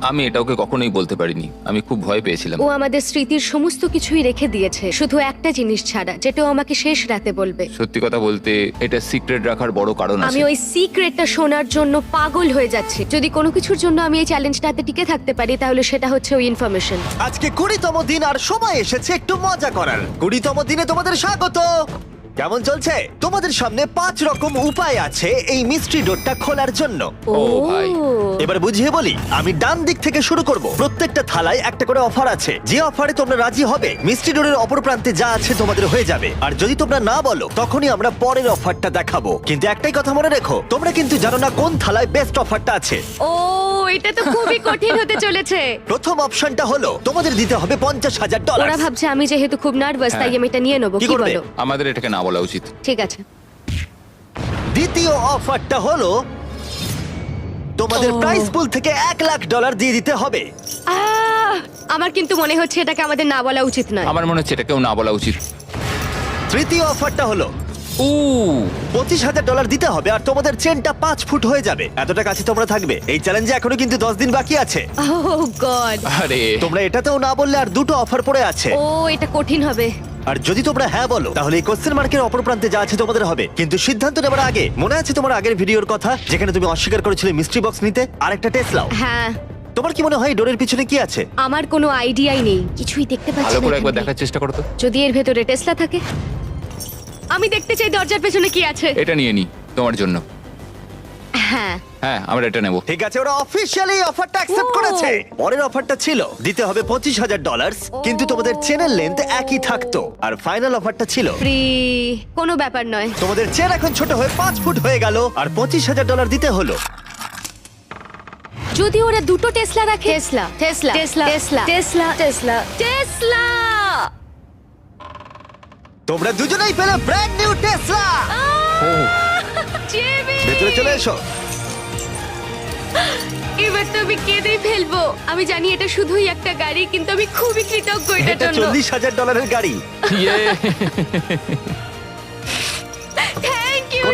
আমি এটা ওকে কখনোই বলতে পারিনি, আমি খুব ভয় পেয়েছিলাম। ও আমাদের স্মৃতির সমস্ত কিছুই রেখে দিয়েছে, শুধু একটা জিনিস ছাড়া, যেটা ও আমাকে শেষ রাতে বলবে। সত্যি কথা বলতে এটা সিক্রেট রাখার বড় কারণ আমি আছে। ওই সিক্রেটটা শোনার জন্য পাগল হয়ে যাচ্ছি। যদি কোনো কিছুর জন্য আমি এই চ্যালেঞ্জটাতে টিকে থাকতে পারি তাহলে সেটা হচ্ছে ওই ইনফরমেশন। আজকে 20তম দিন আর সময় এসেছে একটু মজা করার। 20তম দিনে তোমাদের স্বাগত। কেমন চলছে? তোমাদের সামনে 5 রকম উপায় আছে এই মিস্ট্রি ডোরটা খোলার জন্য। ও ভাই। এবার বুঝিয়ে বলি, আমি ডান দিক থেকে শুরু করব। প্রত্যেকটা থালায় একটা করে অফার আছে, যে অফারে তোমরা রাজি হবে মিস্ট্রি ডোরের অপর প্রান্তে যা আছে তোমাদের হয়ে যাবে। আর যদি তোমরা না বলো তখনই আমরা পরের অফারটা দেখাবো। কিন্তু একটাই কথা মনে রেখো, তোমরা কিন্তু জানো না কোন থালায় বেস্ট অফারটা আছে। ও, এটা তো খুবই কঠিন হতে চলেছে। প্রথম অপশনটা হলো তোমাদের দিতে হবে $50,000। ওরা ভাবছে আমি যেহেতু খুব নার্ভাস তাই আমি এটা নিয়ে নেবো। কি কি করবে? বলো? আমাদের এটাকে না বলা উচিত। ঠিক আছে। দ্বিতীয় অফারটা হলো তোমাদের প্রাইস পুল থেকে $1,00,000 দিয়ে দিতে হবে। আমার কিন্তু মনে হচ্ছে এটাকে আমাদের না বলা উচিত নয়। আমার মনে হচ্ছে এটাকেও না বলা উচিত। তৃতীয় অফারটা হলো ও, $25,000 দিতে হবে আর তোমাদের চেনটা 5 ফুট হয়ে যাবে। এতটা কাছে তোমরা থাকবে। এই চ্যালেঞ্জে এখনো কিন্তু 10 দিন বাকি আছে। ওহ গড। আরে তোমরা এটাতেও না বললে আর দুটো অফার পড়ে আছে। ও, এটা কঠিন হবে। আর যদি তোমরা হ্যাঁ বলো তাহলে এই কোশ্চেন মার্কের অপর প্রান্তে যা আছে তোমাদের হবে। কিন্তু সিদ্ধান্ত নেবার আগে মনে আছে তোমার আগের ভিডিওর কথা যেখানে তুমি অস্বীকার করেছিলে মিস্ট্রি বক্স নিতে আর একটা টেসলাও? হ্যাঁ। তোমার কি মনে হয় ডোরের পিছনে কি আছে? আমার কোনো আইডিয়াই নেই, কিছুই দেখতে পাচ্ছি ভালো না। করে একবার এখান দেখার চেষ্টা করো তো। থেকে। যদি এর ভেতরে টেসলা থাকে, আমি দেখতে চাই দরজার পেছনে কি আছে। এটা নিয়ে নি তোমার জন্য। হ্যাঁ। হ্যাঁ, আমরা এটা নেব। ঠিক আছে, ওরা অফিশিয়ালি অফারটা অ্যাকসেপ্ট ও। করেছে। পরের অফারটা ছিল দিতে হবে $25,000, কিন্তু তোমাদের চেনের লেন্থ একই থাকতো। আর ফাইনাল অফারটা ছিল ফ্রি। কোনো ব্যাপার নয়। তোমাদের চেন এখন ছোট হয়ে 5 ফুট হয়ে গেল আর $25,000 দিতে হলো। যদি ওরা দুটো টেসলা রাখে। Tesla, Tesla, Tesla, Tesla, Tesla, Tesla, Tesla. তোমরা দুজনেই পেলে ব্র্যান্ড নিউ টেসলা। জিমি! ভেতরে চলে এসো। এবার তো আমি কেঁদেই ফেলবো। আমি জানি এটা শুধুই একটা গাড়ি, কিন্তু আমি খুবই কৃতজ্ঞ এটার এটা জন্য। $40,000 গাড়ি। ইয়ে।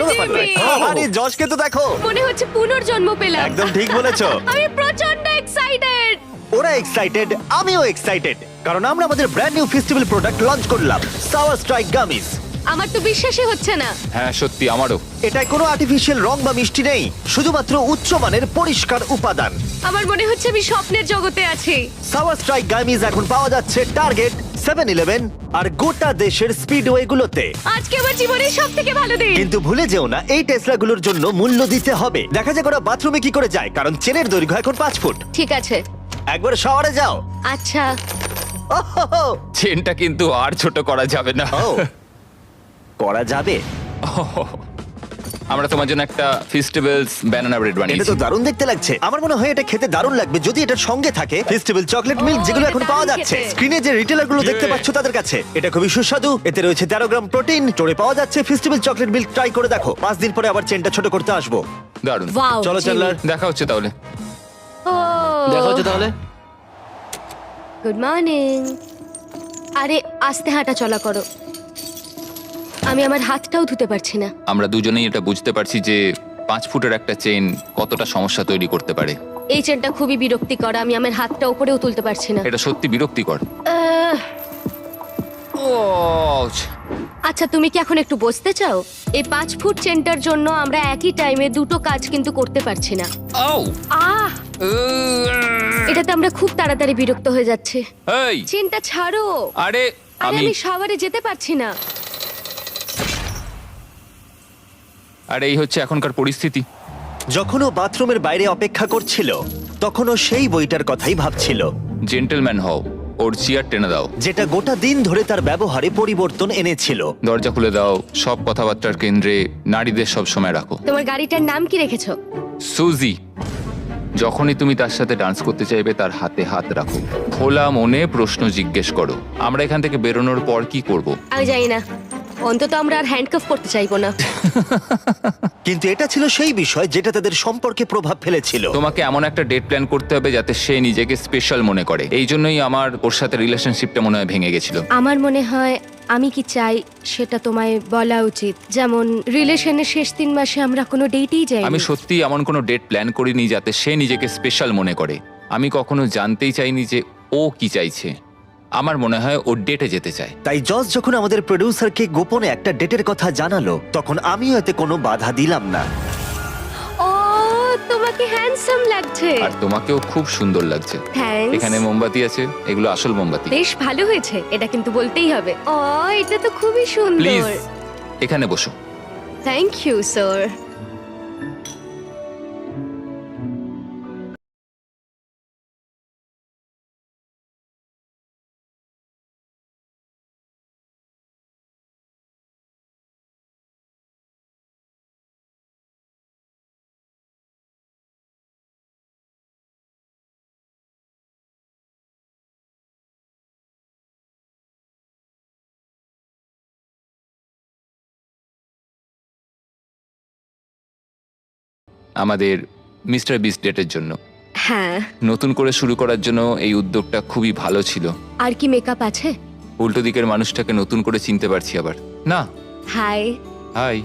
কোনো ব্যাপার নয়। জিমি। আরে যশকে তো দেখো, মনে হচ্ছে পুনর্জন্ম পেলাম। একদম ঠিক বলেছো। আমি প্রচন্ড এক্সাইটেড। ওরা এক্সাইটেড, আমিও এক্সাইটেড, কারণ আমরা আমাদের brand new festival product launch করলাম, সাওয়ার স্ট্রাইক গামিজ। আমার তো বিশ্বাসই হচ্ছে না। হ্যাঁ সত্যি আমারও। এটায় কোনো আর্টিফিশিয়াল রং বা মিষ্টি নেই, শুধুমাত্র উচ্চমানের পরিষ্কার উপাদান। আমার মনে হচ্ছে আমি স্বপ্নের জগতে আছি। সাওয়ার স্ট্রাইক গামিজ এখন পাওয়া যাচ্ছে টার্গেট, 7-Eleven আর গোটা দেশের স্পিডওয়ে গুলোতে। আজকে আমার জীবনের সবথেকে ভালো দিন। কিন্তু ভুলে যেও না, এই টেসলাগুলোর জন্য মূল্য দিতে হবে। দেখা যাক ওরা বাথরুমে কি করে যায়, কারণ চেনের দৈর্ঘ্য এখন 5 ফুট। ঠিক আছে। একবার শাওয়ারে যাও। আচ্ছা। ওহো, চেনটা কিন্তু আর ছোট করা যাবে না। ও, করা যাবে। আমরা তোমার জন্য একটা ফেস্টিভ্যালস ব্যানানা ব্রেড এটা বানিয়েছি। তো দারুণ দেখতে লাগছে। আমার মনে হয় এটা খেতে দারুণ লাগবে যদি এটার সঙ্গে থাকে ফেস্টিভ্যাল চকলেট মিল্ক, যেগুলো এটা এখন পাওয়া দারুণ যাচ্ছে খেতে। স্ক্রিনে যে রিটেলার গুলো দেখতে পাচ্ছ তাদের কাছে। এটা খুবই সুস্বাদু, এতে রয়েছে 13 গ্রাম প্রোটিন, স্টোরে পাওয়া যাচ্ছে। ফেস্টিভ্যাল চকলেট মিল্ক ট্রাই করে দেখো, 5 দিন পরে আবার চেনটা ছোট করতে আসবো। দারুণ। ওয়াও। চলো চ্যান্ডলার। দেখা হচ্ছে তাহলে। ও দেখা হচ্ছে তাহলে। Good morning. আরে আস্তে হাঁটা চলা করো। আমি আমার হাতটাও ধুতে পারছি না। আমরা দুজনেই এটা বুঝতে পারছি যে 5 ফুটের একটা চেন কতটা সমস্যা তৈরি করতে পারে। এই চেনটা খুবই বিরক্তিকর। আমি আমার হাতটা উপরেও তুলতে পারছি না। এটা সত্যি বিরক্তিকর। আহ, আচ্ছা তুমি কি এখন একটু বসতে চাও? এই 5 ফুট চেনটার জন্য আমরা একই টাইমে দুটো কাজ কিন্তু করতে পারছি না। আহ, এটাতে আমরা খুব তাড়াতাড়ি বিরক্ত হয়ে যাচ্ছি। এই চেনটা ছাড়ো। আরে আরে আমি আমি শাওয়ারে যেতে পারছি না। আরে এই হচ্ছে এখনকার পরিস্থিতি। যখন ও বাথরুমের বাইরে অপেক্ষা করছিল, তখন ও সেই বইটার কথাই ভাবছিল, জেন্টলম্যান হও, ওর চেয়ার টেনে দাও, যেটা গোটা দিন ধরে তার ব্যবহারে পরিবর্তন এনেছিল। দরজা খুলে দাও, সব কথাবার্তার কেন্দ্রে নারীদের সব সময় রাখো। তোমার গাড়িটার নাম কি রেখেছো? সুজি। যখনই তুমি তার সাথে ডান্স করতে চাইবে তার হাতে হাত রাখো, খোলা মনে প্রশ্ন জিজ্ঞেস করো। আমরা এখান থেকে বেরোনোর পর কি করব? আমি জানি না। অন্তত আমরা আর হ্যান্ডকাফ করতে চাইবো না। কিন্তু এটা ছিল সেই বিষয় যেটা তাদের সম্পর্কে প্রভাব ফেলেছিল। তোমাকে এমন একটা ডেট প্ল্যান করতে হবে যাতে সে নিজেকে স্পেশাল মনে করে। এই জন্যই আমার ওর সাথে রিলেশনশিপটা মনে হয় ভেঙে গেছিল। আমার মনে হয় আমি কি চাই সেটা তোমায় বলা উচিত। যেমন রিলেশনের শেষ 3 মাসে আমরা কোনো ডেটেই যাইনি। আমি সত্যি এমন কোনো ডেট প্ল্যান করিনি যাতে সে নিজেকে স্পেশাল মনে করে। আমি কখনো জানতেই চাইনি যে ও কি চাইছে। আমার মনে হয় ও ডেটে যেতে চায়। তাই জজ যখন আমাদের প্রোডিউসারকে গোপনে একটা ডেটের কথা জানালো, তখন আমিও এতে কোনো বাধা দিলাম না। ও তোমাকে হ্যান্ডসাম লাগছে। আর তোমাকেও খুব সুন্দর লাগছে। থ্যাঙ্কস। এখানে মোমবাতি আছে, এগুলো আসল মোমবাতি। বেশ ভালো হয়েছে, এটা কিন্তু বলতেই হবে। ও এটা তো খুবই প্লিজ সুন্দর। এখানে বসো। Thank you sir. আমাদের মিস্টার বিস্ট ডেটের জন্য হ্যাঁ। নতুন করে শুরু করার জন্য এই উদ্যোগটা খুবই ভালো ছিল। আর কি মেকআপ আছে? উল্টো দিকের মানুষটাকে নতুন করে চিনতে পারছি আবার। না হাই। হাই।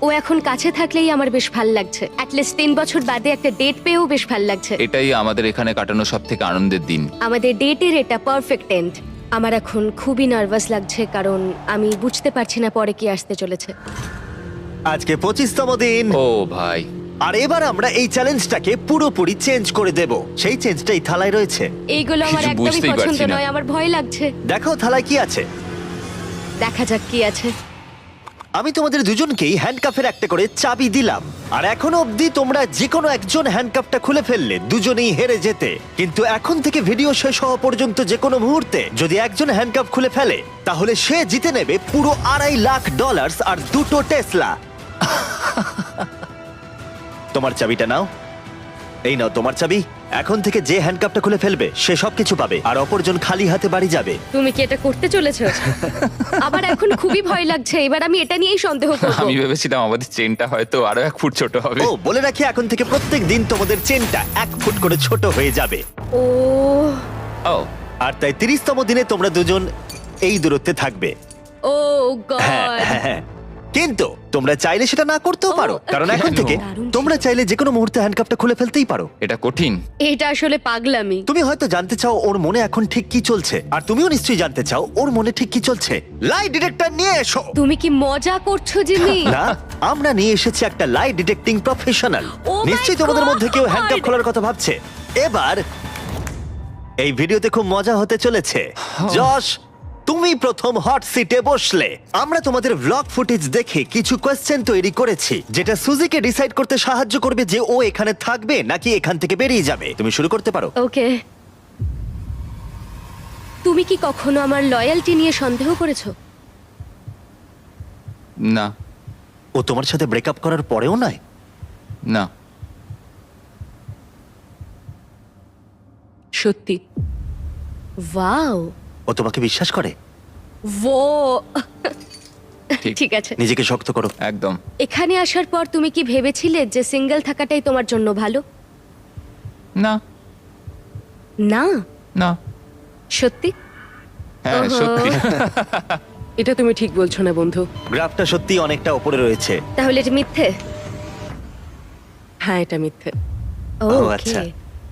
ও এখন কাছে থাকলেই আমার বেশ ভাল লাগছে। অ্যাটলিস্ট 3 বছর বাদে একটা ডেট পেয়েও বেশ ভাল লাগছে। এটাই আমাদের এখানে কাটানো সব থেকে আনন্দের দিন। আমাদের ডেটের এটা পারফেক্ট এন্ড। আমার এখন খুবই নার্ভাস লাগছে কারণ আমি বুঝতে পারছি না পরে কি আসতে চলেছে। আজকে 25তম দিন, ও ভাই, আর এবার আমরা এই চ্যালেঞ্জটাকে পুরোপুরি চেঞ্জ করে দেব। সেই চেঞ্জটা এই থালায় রয়েছে। এইগুলো আমার কিছু একদমই বুঝতেই পছন্দ পারছি না। নয়, আমার ভয় লাগছে। দেখো থালায় কি আছে। দেখা যাক কি আছে। আমি তোমাদের দুজনকেই হ্যান্ডকাফের একটা করে চাবি দিলাম, আর এখনো অবধি তোমরা যে কোনো একজন হ্যান্ডকাফটা খুলে ফেললে দুজনেই হেরে যেতে। কিন্তু এখন থেকে ভিডিও শেষ হওয়া পর্যন্ত যে কোনো মুহূর্তে যদি একজন হ্যান্ডকাফ খুলে ফেলে, তাহলে সে জিতে নেবে পুরো $2.5 লাখ আর 2টো টেসলা। তোমার চাবিটা নাও। এই নাও তোমার চাবি। এখন থেকে যে হ্যান্ডকাফটা খুলে ফেলবে সে সবকিছু পাবে, আর অপরজন খালি হাতে বাড়ি যাবে। তুমি কি এটা করতে চলেছো? আবার এখন খুবই ভয় লাগছে। এবার আমি এটা নিয়েই সন্দেহ করব। আমি ভেবেছিলাম আমাদের চেনটা হয়তো আরো 1 ফুট ছোট হবে। ও বলে রাখি, এখন থেকে প্রত্যেক দিন তোমাদের চেনটা 1 ফুট করে ছোট হয়ে যাবে। ও ও আর তাই 30তম দিনে তোমরা দুজন এই দূরত্বে থাকবে। ও হ্যাঁ, গড। হ্যাঁ, হ্যাঁ। কিন্তু তোমরা চাইলে সেটা না করতেও পারো, কারণ এখন কেন? থেকে তোমরা চাইলে যে কোনো মুহূর্তে হ্যান্ডকাপটা খুলে ফেলতেই পারো। এটা কঠিন। এটা আসলে পাগলামি। তুমি হয়তো জানতে চাও ওর মনে এখন ঠিক কি চলছে, আর তুমিও নিশ্চয়ই জানতে চাও ওর মনে ঠিক কি চলছে। লাই ডিটেক্টর নিয়ে এসো। তুমি কি মজা করছো জিমি? না, আমরা নিয়ে এসেছি একটা লাই ডিটেক্টিং প্রফেশনাল। Oh my নিশ্চয়ই তোমাদের God! মধ্যে কেউ হ্যান্ডকাপ খোলার কথা ভাবছে। এবার এই ভিডিওতে খুব মজা হতে চলেছে। যশ, তুমি প্রথম হট সিটে বসলে। আমরা তোমাদের ব্লগ ফুটেজ দেখে কিছু কোয়েশ্চেন তৈরি করেছি, যেটা সুজিকে ডিসাইড করতে সাহায্য করবে যে ও এখানে থাকবে নাকি এখান থেকে বেরিয়ে যাবে। তুমি শুরু করতে পারো। ওকে। তুমি কি কখনো আমার লয়্যালটি নিয়ে সন্দেহ করেছো? না, ও তোমার সাথে ব্রেকআপ করার পরেও নয়? না। সত্যি? ওয়াও। ও তোমাকে বিশ্বাস করে? ও ঠিক। ঠিক আছে। নিজেকে শক্ত করো। একদম। এখানে আসার পর তুমি কি ভেবেছিলে যে সিঙ্গেল থাকাটাই তোমার জন্য ভালো? না, না। না। সত্যি? হ্যাঁ, ওহো। সত্যি। এটা তুমি ঠিক বলছো না বন্ধু। গ্রাফটা সত্যি অনেকটা উপরে রয়েছে। তাহলে এটা মিথ্যে? হ্যাঁ, এটা মিথ্যে। ও ওকে। আচ্ছা,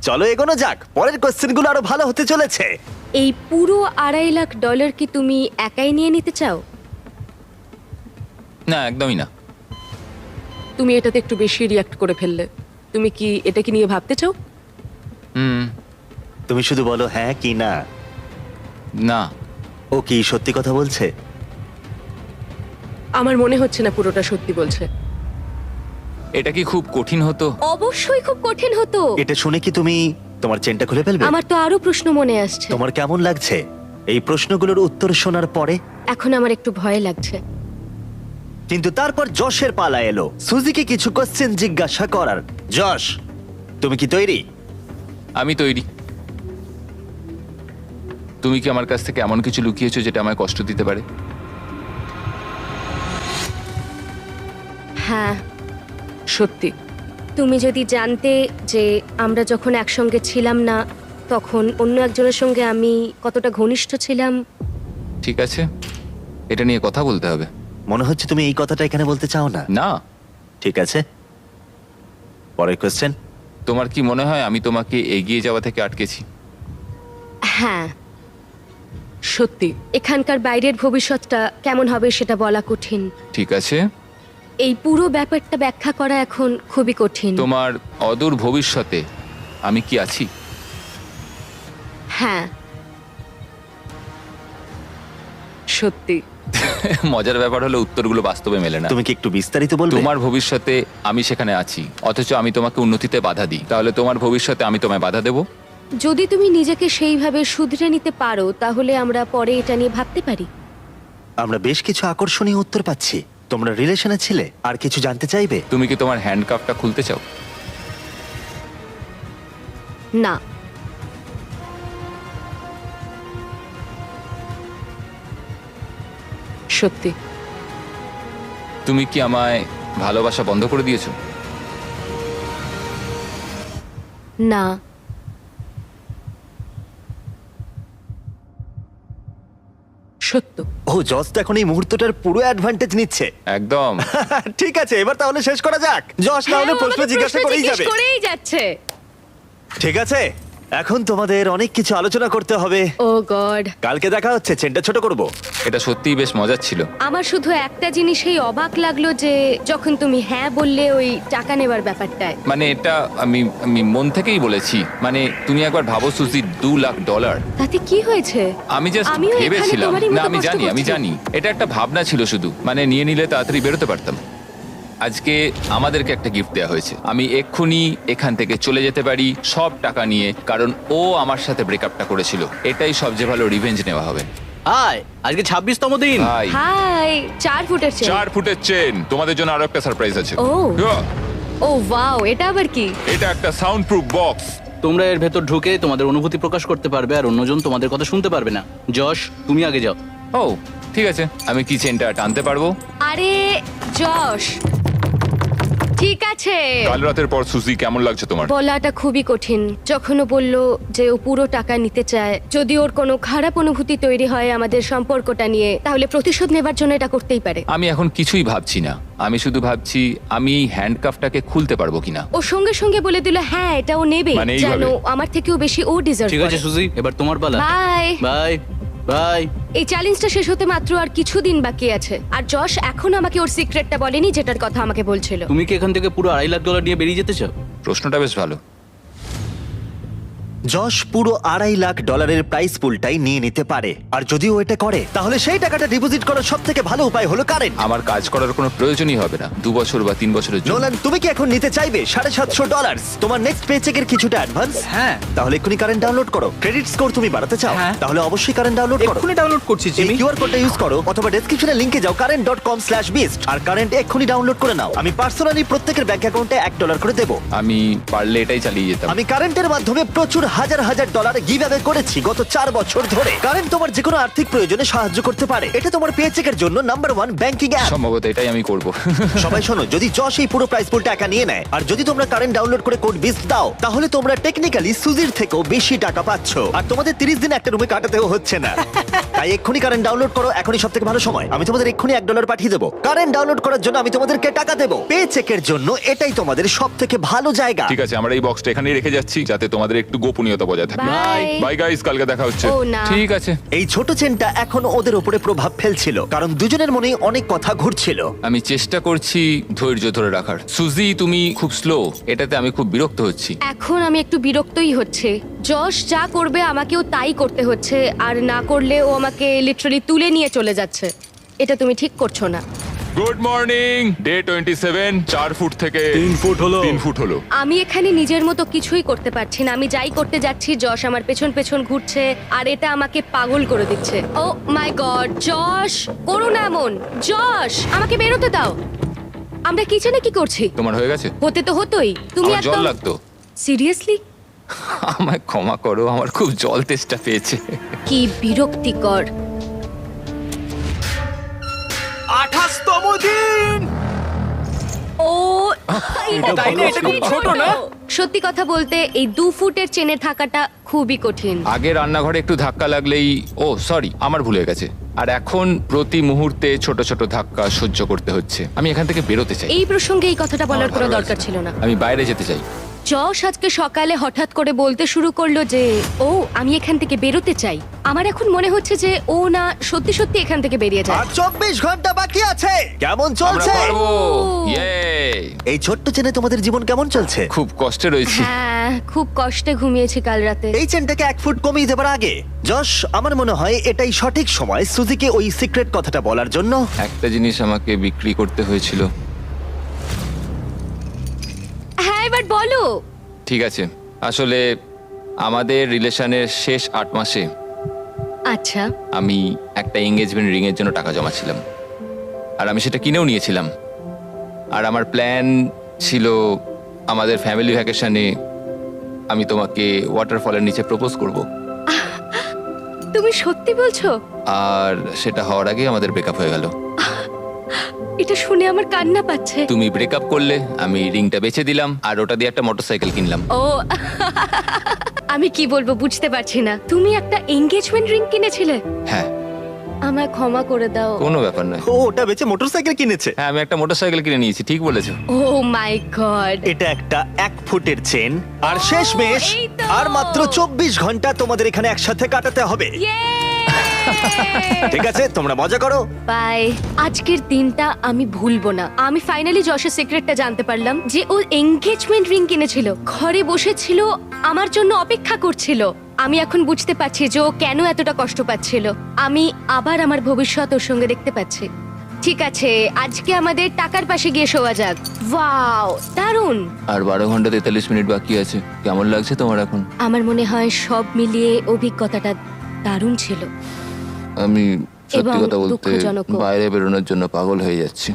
চলো এগোনো যাক। পরের কোশ্চেনগুলো আরো ভালো হতে চলেছে। এই পুরো $2.5 লাখ কি তুমি একাই নিয়ে নিতে চাও? না, একদমই না। তুমি এটাতে একটু বেশি রিয়াক্ট করে ফেললে। তুমি কি এটাকে নিয়ে ভাবতে চাও? হুম, তুমি শুধু বলো হ্যাঁ কি না। না। ও কি সত্যি কথা বলছে? আমার মনে হচ্ছে না পুরোটা সত্যি বলছে। এটা কি খুব কঠিন হতো? অবশ্যই খুব কঠিন হতো। এটা শুনে কি তুমি তোমার চেনটা খুলে ফেলবে? আমার তো আরো প্রশ্ন মনে আসছে। তোমার কেমন লাগছে এই প্রশ্নগুলোর উত্তর শোনার পরে? এখন আমার একটু ভয় লাগছে। কিন্তু তারপর যশের পালা এলো সুজিকে কিছু কোশ্চেন জিজ্ঞাসা করার। যশ, তুমি কি তৈরি? আমি তৈরি। তুমি কি আমার কাছ থেকে এমন কিছু লুকিয়েছো যেটা আমায় কষ্ট দিতে পারে? হ্যাঁ। সত্যি? তুমি যদি জানতে যে আমরা যখন একসঙ্গে ছিলাম না তখন অন্য একজনের সঙ্গে আমি কতটা ঘনিষ্ঠ ছিলাম। ঠিক আছে, এটা নিয়ে কথা বলতে হবে। মনে হচ্ছে তুমি এই কথাটা এখানে বলতে চাও না। না। ঠিক আছে, পরের কোশ্চেন। তোমার কি মনে হয় আমি তোমাকে এগিয়ে যাওয়া থেকে আটকেছি? হ্যাঁ। সত্যি? এখানকার বাইরের ভবিষ্যৎটা কেমন হবে সেটা বলা কঠিন। ঠিক আছে, এই পুরো ব্যাপারটা ব্যাখ্যা করা এখন খুবই কঠিন। তোমার অদূর ভবিষ্যতে আমি কি আছি? হ্যাঁ। সত্যি? মজার ব্যাপার হলো উত্তরগুলো বাস্তবে মেলে না। তুমি কি একটু বিস্তারিত বলবে? তোমার ভবিষ্যতে আমি সেখানে আছি, অথচ আমি তোমাকে উন্নতিতে বাধা দিই। তাহলে তোমার ভবিষ্যতে আমি তোমায় বাধা দেব? যদি তুমি নিজেকে সেইভাবে শুধরে নিতে পারো তাহলে আমরা পরে এটা নিয়ে ভাবতে পারি। আমরা বেশ কিছু আকর্ষণীয় উত্তর পাচ্ছি। তোমরা রিলেশনে ছিলে, আর কিছু জানতে চাইবে? তুমি কি তোমার হ্যান্ডকাপটা খুলতে চাও? না। সত্যি? তুমি কি আমায় ভালোবাসা বন্ধ করে দিয়েছো? না। সত্য? ও, জজ তো এখন এই মুহূর্তটার পুরো অ্যাডভান্টেজ নিচ্ছে। একদম। ঠিক আছে, এবার তাহলে শেষ করা যাক। যশ না হলে হ্যাঁ, প্রশ্ন আমাকে জিজ্ঞাসা করেই জিজ্ঞেস যাবে। করেই যাচ্ছে। ঠিক আছে, এখন তোমাদের অনেক কিছু আলোচনা করতে হবে। ও গড। কালকে দেখা হচ্ছে। চেনটা ছোট করব। এটা সত্যিই বেশ মজার ছিল। আমার শুধু একটা জিনিসেই অবাক লাগলো যে যখন তুমি হ্যাঁ বললে ওই টাকা নেবার ব্যাপারটায়। মানে এটা আমি আমি মন থেকেই বলেছি। মানে তুমি একবার ভাবো সুজি, $2 লাখ। তাতে কি হয়েছে? আমি জাস্ট আমিও এখানে ভেবেছিলাম। তোমারই না, মতো আমি কষ্ট জানি, আমি করছি। জানি এটা একটা ভাবনা ছিল শুধু। মানে নিয়ে নিলে তাড়াতাড়ি বেরোতে পারতাম। আজকে আমাদেরকে একটা গিফট দেওয়া হয়েছে। আমি এক্ষুনি এখান থেকে চলে যেতে পারি সব টাকা নিয়ে, কারণ ও আমার সাথে ব্রেকআপটা করেছিল। এটাই সবচেয়ে ভালো রিভেঞ্জ নেওয়া হবে। হাই, আজকে 26তম দিন। ভাই, হাই। 4 ফুটের চেন। 4 ফুটের চেন। তোমাদের জন্য আরো একটা সারপ্রাইজ আছে। ও। Yeah, ও ওয়াও, এটা আবার কি? এটা একটা সাউন্ড প্রুফ বক্স। তোমরা এর ভেতর ঢুকে তোমাদের অনুভূতি প্রকাশ করতে পারবে, আর অন্যজন তোমাদের কথা শুনতে পারবে না। যশ, তুমি আগে যাও। ও ঠিক আছে, আমি কি চেনটা টানতে পারবো? আরে যশ, ঠিক আছে। কাল রাতের পর সুজি কেমন লাগছে তোমার? বলাটা খুবই কঠিন। যখন ও বলল যে ও পুরো টাকা নিতে চায়, যদি ওর কোনো খারাপ অনুভূতি তৈরি হয় আমাদের সম্পর্কটা নিয়ে, তাহলে প্রতিশোধ নেবার জন্য এটা করতেই পারে। আমি এখন কিছুই ভাবছি না, আমি শুধু ভাবছি আমি হ্যান্ডকাফটাকে খুলতে পারবো কিনা। ও সঙ্গে সঙ্গে বলে দিল হ্যাঁ এটা ও নেবে, মানে এইভাবে? জানো আমার থেকেও বেশি ও ডিজার্ভ ঠিক আছে করে। সুজি, এবার তোমার পালা। বাই। Bye bye. এই চ্যালেঞ্জটা শেষ হতে মাত্র আর কিছুদিন বাকি আছে, আর যশ এখন আমাকে ওর সিক্রেটটা বলেনি যেটার কথা আমাকে বলছিল। তুমি কি এখান থেকে পুরো $2.5 লাখ নিয়ে বেরিয়ে যেতে চাও? প্রশ্নটা বেশ ভালো। যশ পুরো $2.5 লাখ প্রাইস পুলটাই নিয়ে নিতে পারে, আর যদি ও এটা করে তাহলে সেই টাকাটা ডিপোজিট করার সব থেকে ভালো উপায় হলো কারেন্ট। আমার কাজ করার কোনো প্রয়োজনই হবে না 2 বছর বা 3 বছরের জন্য। নোলান, তুমি কি এখন নিতে চাইবে $750 তোমার নেক্সট পেচেকের কিছুটা অ্যাডভান্স? হ্যাঁ। তাহলে এক্ষুনি কারেন্ট ডাউনলোড করো। ক্রেডিট স্কোর তুমি বাড়াতে চাও? হ্যাঁ। তাহলে অবশ্যই কারেন্ট ডাউনলোড করো। এক্ষুনি ডাউনলোড করছি এই জিমি। কিউআর কোডটা ইউজ করো অথবা ডেসক্রিপশনে লিংকে যাও current.com/beast আর কারেন্ট এক্ষুনি ডাউনলোড করে নাও। আমি পার্সোনালি প্রত্যেকের ব্যাংক অ্যাকাউন্টে $1 করে দেব। আমি পারলে এটাই চালিয়ে যেতাম। আমি কারেন্টের মাধ্যমে প্রচুর হাজার হাজার ডলার গিভঅ্যাওয়ে করেছি গত 4 বছর ধরে। কারেন্ট তোমার যে কোনো আর্থিক প্রয়োজনে সাহায্য করতে পারে। এটা তোমার পেচেকের জন্য নাম্বার 1 ব্যাংকিং অ্যাপ। সম্ভবত এটাই আমি করব। সবাই শোনো, যদি যশ এই পুরো প্রাইস পুলটা একা নিয়ে নেয় আর যদি তোমরা কারেন্ট ডাউনলোড করে কোড বিস্ট দাও, তাহলে তোমরা টেকনিক্যালি সুজির থেকেও বেশি টাকা পাচ্ছ, আর তোমাদের 30 দিন একটা রুমে কাটাতেও হচ্ছে না। তাই এক্ষুনি কারেন্ট ডাউনলোড করো, এখনই সবথেকে ভালো সময়। আমি তোমাদের এক্ষুনি $1 পাঠিয়ে দেবো। কারেন্ট ডাউনলোড করার জন্য আমি তোমাদেরকে টাকা দেবো। পে চেকের জন্য এটাই তোমাদের সবথেকে ভালো জায়গা। ঠিক আছে, আমরা এই বক্সটা এখানেই রেখে যাচ্ছি যাতে তোমাদের একটু গোপনীয়তা বজায় থাকে। বাই। বাই গাইস, কালকে দেখা হচ্ছে। ও না। ঠিক আছে। এই ছোট চেনটা এখন ওদের উপরে প্রভাব ফেলছিল, কারণ দুজনের মনেই অনেক কথা ঘুরছিল। আমি চেষ্টা করছি ধৈর্য ধরে রাখার। সুজি, তুমি খুব স্লো, এটাতে আমি খুব বিরক্ত হচ্ছি। এখন আমি একটু বিরক্তই হচ্ছে। যশ যা করবে আমাকেও তাই করতে হচ্ছে, আর না করলে ও আমাকে লিটারালি তুলে নিয়ে চলে যাচ্ছে। এটা তুমি ঠিক করছো না। Good morning. ডে 27, 4 ফুট থেকে 3 ফুট হলো। 3 ফুট হলো। আমি এখানে নিজের মতো কিছুই করতে পারছি না। আমি যাই করতে যাচ্ছি যশ আমার পেছন পেছন ঘুরছে, আর এটা আমাকে পাগল করে দিচ্ছে। ও মাই গড, যশ করো না এমন। যশ আমাকে বেরোতে দাও। আমরা কিচেনে কি করছি? তোমার হয়ে গেছে? হতে তো হতোই। তুমি আমার জল একদম লাগতো। সিরিয়াসলি? আমায় ক্ষমা করো, আমার খুব জল তেষ্টা পেয়েছে। কি বিরক্তিকর। 28তম দিন। ও তাই না? এটা খুব ছোট না? সত্যি কথা বলতে এই 2 ফুটের চেনে থাকাটা খুবই কঠিন। আগে রান্নাঘরে একটু ধাক্কা লাগলেই, ও সরি, আমার ভুল হয়ে গেছে। আর এখন প্রতি মুহূর্তে ছোট ছোট ধাক্কা সহ্য করতে হচ্ছে। আমি এখান থেকে বেরোতে চাই। এই প্রসঙ্গে এই কথাটা বলার আমার কোনো ভালো দরকার লাগছে ছিল না। আমি বাইরে যেতে চাই। যশ আজকে সকালে হঠাৎ করে বলতে শুরু করলো যে ও আমি এখান থেকে বেরোতে চাই। আমার এখন মনে হচ্ছে যে ও না সত্যি সত্যি এখান থেকে বেরিয়ে যায়। আর 24 ঘন্টা বাকি আছে। কেমন আমরা চলছে? পারবো। ও। ইয়ে! এই ছোট্ট চেনে তোমাদের জীবন কেমন চলছে? খুব কষ্টে রয়েছি। হ্যাঁ, খুব কষ্টে ঘুমিয়েছি কাল রাতে। এই চেনটাকে 1 ফুট কমিয়ে দেবার আগে যশ, আমার মনে হয় এটাই সঠিক সময় সুজিকে ওই সিক্রেট কথাটা বলার জন্য। একটা জিনিস আমাকে বিক্রি করতে হয়েছিল। হ্যাঁ, এবার বলো। ঠিক আছে, আসলে আমাদের রিলেশনের শেষ 8 মাসে আচ্ছা, আমি একটা এঙ্গেজমেন্ট রিং এর জন্য টাকা জমাচ্ছিলাম, আর আমি সেটা কিনেও নিয়েছিলাম। আর আমার প্ল্যান ছিল আমাদের ফ্যামিলি ভ্যাকেশনে আমি তোমাকে ওয়াটারফলের নিচে প্রপোজ করব, তুমি সত্যি বলছো? আর সেটা হওয়ার আগে আমাদের ব্রেকআপ হয়ে গেল। এটা শুনে আমার কান্না পাচ্ছে। তুমি ব্রেকআপ করলে, আমি রিংটা বেচে দিলাম, আর ওটা দিয়ে একটা মোটরসাইকেল কিনলাম। ও আমি কি বলবো বুঝতে পারছি না। তুমি একটা এনগেজমেন্ট রিং কিনেছিলে? হ্যাঁ, আমায় ক্ষমা করে দাও। কোনো ব্যাপার নয়। ও ওটা বেচে মোটরসাইকেল কিনেছে। হ্যাঁ, আমি একটা মোটরসাইকেল কিনে নিয়েছি, ঠিক বলেছো। ও মাই গড। এটা একটা 1 ফুটের চেন, আর শেষমেশ এই তো। আর মাত্র 24 ঘন্টা তোমাদের এখানে একসাথে কাটাতে হবে। ঠিক আছে, তোমরা মজা করো। বাই। আজকের দিনটা আমি ভুলবো না। আমি ফাইনালি যশের সিক্রেটটা জানতে পারলাম যে ও এনগেজমেন্ট রিং কিনেছিল, ঘরে বসেছিল, আমার জন্য অপেক্ষা করছিল। আমি এখন বুঝতে পারছি যে ও কেন এতটা কষ্ট পাচ্ছিল। আমি আবার আমার ভবিষ্যৎ ওর সঙ্গে দেখতে পাচ্ছি। ঠিক আছে, আজকে আমাদের টাকার পাশে গিয়ে শোয়া যাক। ওয়াও, দারুণ। আর 12 ঘন্টা 43 মিনিট বাকি আছে। কেমন লাগছে তোমার এখন? আমার মনে হয় সব মিলিয়ে অভিজ্ঞতাটা দারুণ ছিল। আমি সত্যি এবং কথা বলতে দুঃখজনকও। বাইরে বেরোনোর জন্য পাগল হয়ে যাচ্ছি।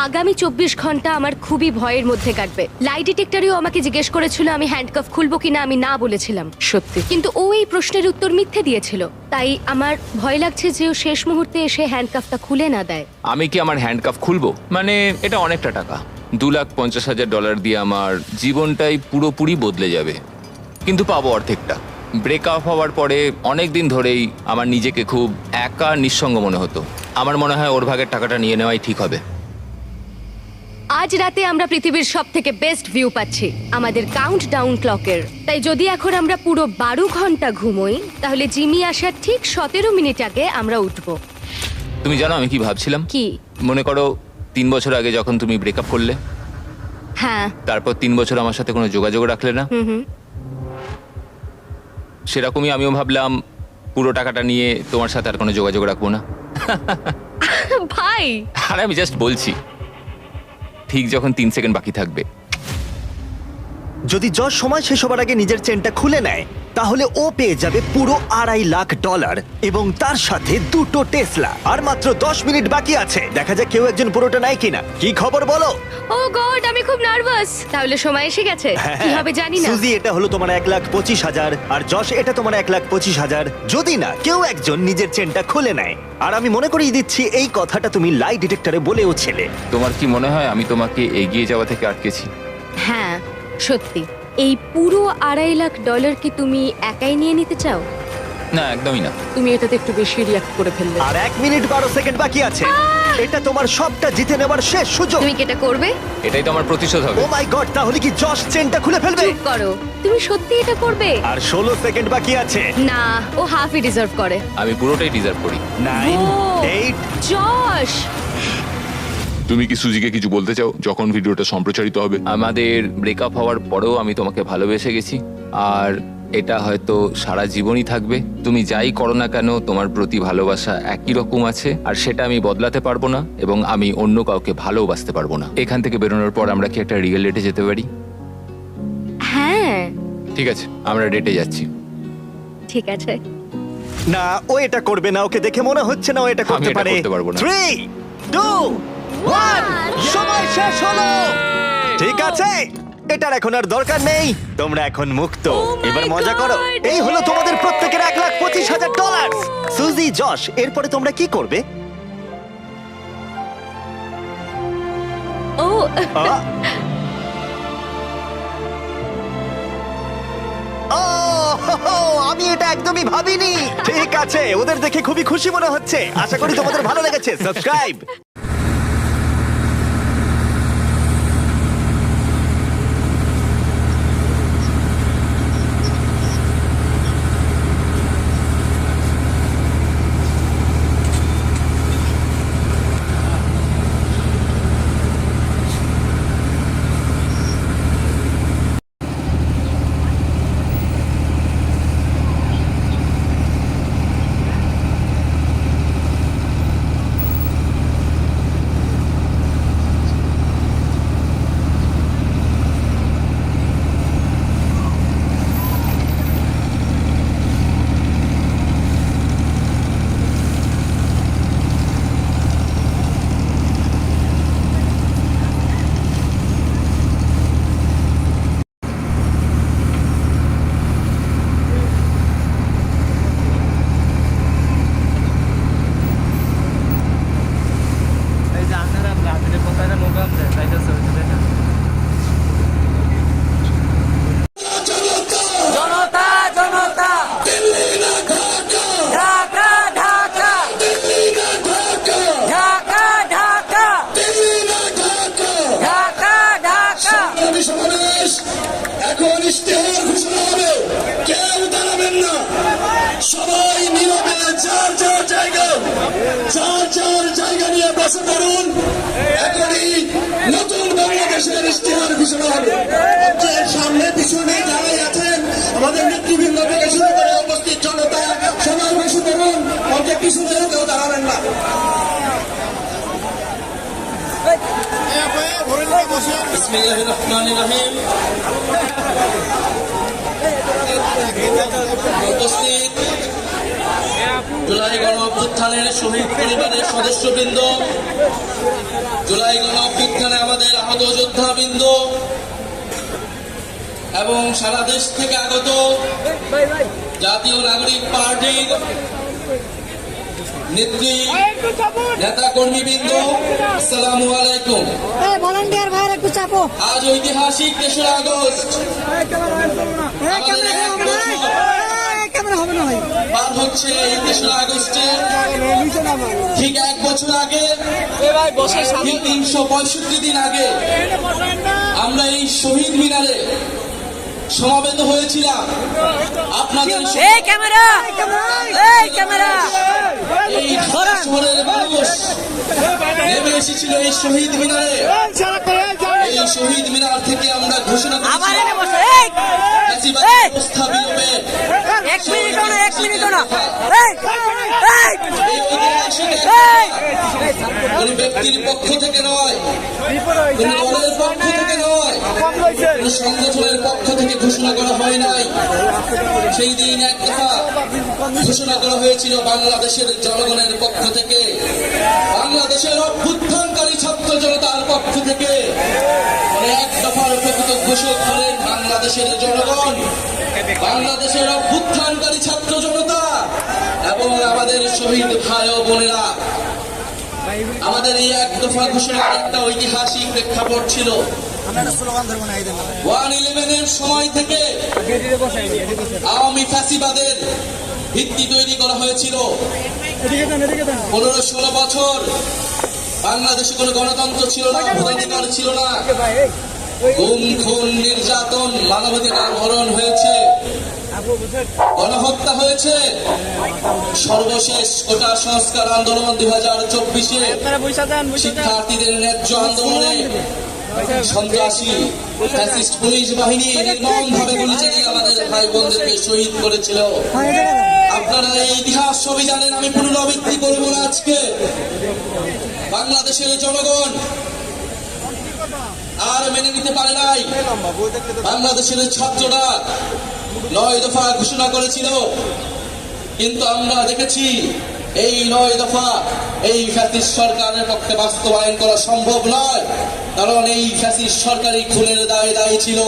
আগামী 24 ঘন্টা আমার খুবই ভয়ের মধ্যে কাটবে। লাই ডিটেক্টরেও আমাকে জিজ্ঞেস করেছিল আমি হ্যান্ডকাফ খুলবো কিনা, আমি না বলেছিলাম। সত্যি? কিন্তু ও এই প্রশ্নের উত্তর মিথ্যে দিয়েছিল। তাই আমার ভয় লাগছে যে ও শেষ মুহূর্তে এসে হ্যান্ডকাফটা খুলে না দেয়। আমি কি আমার হ্যান্ডকাফ খুলবো? মানে এটা অনেকটা টাকা। $2,50,000 দিয়ে আমার জীবনটাই পুরোপুরি বদলে যাবে, কিন্তু পাবো অর্ধেকটা। ব্রেকআপ হওয়ার পরে অনেক দিন ধরেই আমার নিজেকে খুব একা নিঃসঙ্গ মনে হতো। আমার মনে হয় ওর ভাগের টাকাটা নিয়ে নেওয়াই ঠিক হবে। আজ রাতে আমরা পৃথিবীর সব থেকে বেস্ট ভিউ পাচ্ছি আমাদের কাউন্ট ডাউন ক্লকের। তাই যদি এখন আমরা পুরো 12 ঘন্টা ঘুমোই, তাহলে জিমি আসার ঠিক 17 মিনিট আগে আমরা উঠবো। তুমি জানো আমি কি ভাবছিলাম? কি? মনে করো 3 বছর আগে যখন তুমি ব্রেকআপ করলে, হ্যাঁ। তারপর 3 বছর আমার সাথে কোনো যোগাযোগ রাখলে না, সেরকমই আমিও ভাবলাম পুরো টাকাটা নিয়ে তোমার সাথে আর কোনো যোগাযোগ রাখবো না। ভাই, আর আমি জাস্ট বলছি, ঠিক যখন 3 সেকেন্ড বাকি থাকবে। যদি যশ সময় শেষ হবার আগে নিজের চেনটা খুলে নেয়, তাহলে ও পেয়ে যাবে পুরো $2.5 লাখ এবং তার সাথে 2টো টেসলা। আর মাত্র 10 মিনিট বাকি আছে, দেখা যাক কেউ একজন পুরোটা নেয় কিনা। কি খবর বলো? ও গড, আমি খুব নার্ভাস। তাহলে সময় এসে গেছে, কি হবে জানি না। সুজি, এটা হলো তোমার 1,25,000 আর যশ এটা তোমার 1,25,000, যদি না কেউ একজন নিজের চেনটা খুলে নেয়। আর আমি মনে করিয়ে দিচ্ছি এই কথাটা তুমি লাই ডিটেক্টরে বলেও ছিলে। তোমার কি মনে হয় আমি তোমাকে এগিয়ে যাওয়া থেকে আটকেছি? হ্যাঁ, সত্যি। এই পুরো $2.5 লাখ কি তুমি একাই নিয়ে নিতে চাও? না, একদমই না। তুমি এটাতে একটু বেশি রিয়াক্ট করে ফেললে। আর 1 মিনিট 12 সেকেন্ড বাকি আছে। এটা তোমার সবটা জিতে নেবার শেষ সুযোগ। তুমি কি এটা করবে? এটাই তো আমার প্রতিশোধ হবে। ও মাই গড, তাহলে কি যশ চেনটা খুলে ফেলবে? চুপ করো, তুমি সত্যি এটা করবে? আর 16 সেকেন্ড বাকি আছে। না, ও হাফই ডিজার্ভ করে। আমি পুরোটাই ডিজার্ভ করি। 9, ও, 8, জশ, তুমি কি সুজিকে কিছু বলতে চাও যখন ভিডিওটা সম্প্রচারিত হবে? আমাদের ব্রেকআপ হওয়ার পরেও আমি তোমাকে ভালোবেসে গেছি, আর এটা হয়তো সারা জীবনই থাকবে। তুমি যাই করো না কেন, তোমার প্রতি ভালোবাসা একই রকম আছে, আর সেটা আমি বদলাতে পারবো না, এবং আমি অন্য কাউকে ভালোবাসতে পারবো না। এখান থেকে বেরোনোর পর আমরা কি একটা রিয়েল ডেটে যেতে পারি? হ্যাঁ ঠিক আছে, আমরা ডেটে যাচ্ছি। ঠিক আছে। না, ও এটা করবে না। ওকে দেখে মনে হচ্ছে না ও এটা আমি করতে এটা পারে। করতে পারবো না। 3, 2, 1, সময় শেষ হলো। ঠিক আছে, এটার এখন আর দরকার নেই। তোমরা এখন মুক্ত। my এবার মজা করো। God! এই হলো তোমাদের প্রত্যেকের $1,25,000। সুজি, যশ, এরপরে তোমরা কি করবে? ও, আ? ও, হো, হো, আমি এটা একদমই ভাবিনি। ঠিক আছে, ওদের দেখে খুবই খুশি মনে হচ্ছে। আশা করি তোমাদের ভালো লেগেছে। সাবস্ক্রাইব। এখন ইশতেহার ঘোষণা হবে, কেউ দাঁড়াবেন না, সবাই নীরবে যার যার জায়গা নিয়ে বসে পড়ুন। এখনই নতুন বাংলাদেশের ইশতেহার ঘোষণা হবে। আপনার সামনে পিছনে যারাই আছেন, আমাদের নেতৃবৃন্দ থেকে শুরু করে উপস্থিত জনতা, সবাই বসে পড়ুন, অন্তত পিছনে কেউ দাঁড়াবেন না। বিসমিল্লাহির রহমানির রহিম। উপস্থিত জুলাই গণ অভ্যুত্থানের শহীদ পরিবারের সদস্যবৃন্দ, জুলাই গণ অভ্যুত্থানে আমাদের আহত যোদ্ধাবৃন্দ এবং সারা দেশ থেকে আগত জাতীয় নাগরিক পার্টির নেত্রী, নেতা কর্মীবৃন্দ, আসসালামু আলাইকুম। ভলান্টিয়ার ভাইয়ের একটু চাপো। আজ ঐতিহাসিক 3রা আগস্ট। আমাদের এক বছর ক্যামেরা হবে না ভাই। পার হচ্ছে এই 3রা আগস্টে। ঠিক 1 বছর আগে, ঠিক 365 দিন আগে আমরা এই শহীদ মিনারে সমাবেত হয়েছিলাম। আপনাদের ক্যামেরা ক্যামেরা এই ঢাকা শহরের মানুষ নেমে এসেছিল এই শহীদ মিনারে। এই শহীদ মিনার থেকে আমরা ঘোষণা করেছিলাম ফ্যাসিবাদী ব্যবস্থা বিলোপের। এই ঐতিহাসিক কোন ব্যক্তির পক্ষ থেকে নয়, কোন দলের পক্ষ থেকে নয়, কোন সংগঠনের পক্ষ থেকে ঘোষণা করা হয় নাই। সেই দিন এক দফা ঘোষণা করা হয়েছিল বাংলাদেশের জনগণের পক্ষ থেকে, বাংলাদেশের অভ্যুত্থানকারী ছাত্র জনতার পক্ষ থেকে। এক দফার প্রকৃত ঘোষক হলেন বাংলাদেশের জনগণ, বাংলাদেশের অভ্যুত্থানকারী ছাত্র জনতা এবং আমাদের শহীদ ভাই ও বোনেরা। আমাদের এই এক দফা ঘোষণার একটা ঐতিহাসিক প্রেক্ষাপট ছিল। 1/11-এর সময় থেকে আওয়ামী ফ্যাসিবাদের ভিত্তি তৈরি করা হয়েছিল। 15-16 বছর বাংলাদেশে কোনো গণতন্ত্র ছিল না, ভোটাধিকার ছিল না, গুম খুন নির্যাতন, মানবাধিকার হরণ হয়েছে, গণহত্যা হয়েছে। সর্বশেষ কোটা সংস্কার আন্দোলন 2024-এ শিক্ষার্থীদের ন্যায্য আন্দোলনে সন্ত্রাসী ফ্যাসিস্ট পুলিশ বাহিনী নির্মমভাবে গুলি চালিয়ে আমাদের ভাই বোনদেরকে শহীদ করেছিল। আপনারা এই ইতিহাস সবই জানেন, আমি পুনরাবৃত্তি করব না। আজকে বাংলাদেশের জনগণ আর মেনে নিতে পারে নাই। বাংলাদেশের ছাত্ররা 9 দফা ঘোষণা করেছিল, কিন্তু আমরা দেখেছি এই 9 দফা এই ফ্যাসিস্ট সরকারের পক্ষে বাস্তবায়ন করা সম্ভব নয়, কারণ এই ফ্যাসিস্ট সরকারি খুনের দায়ে দায়ী ছিল।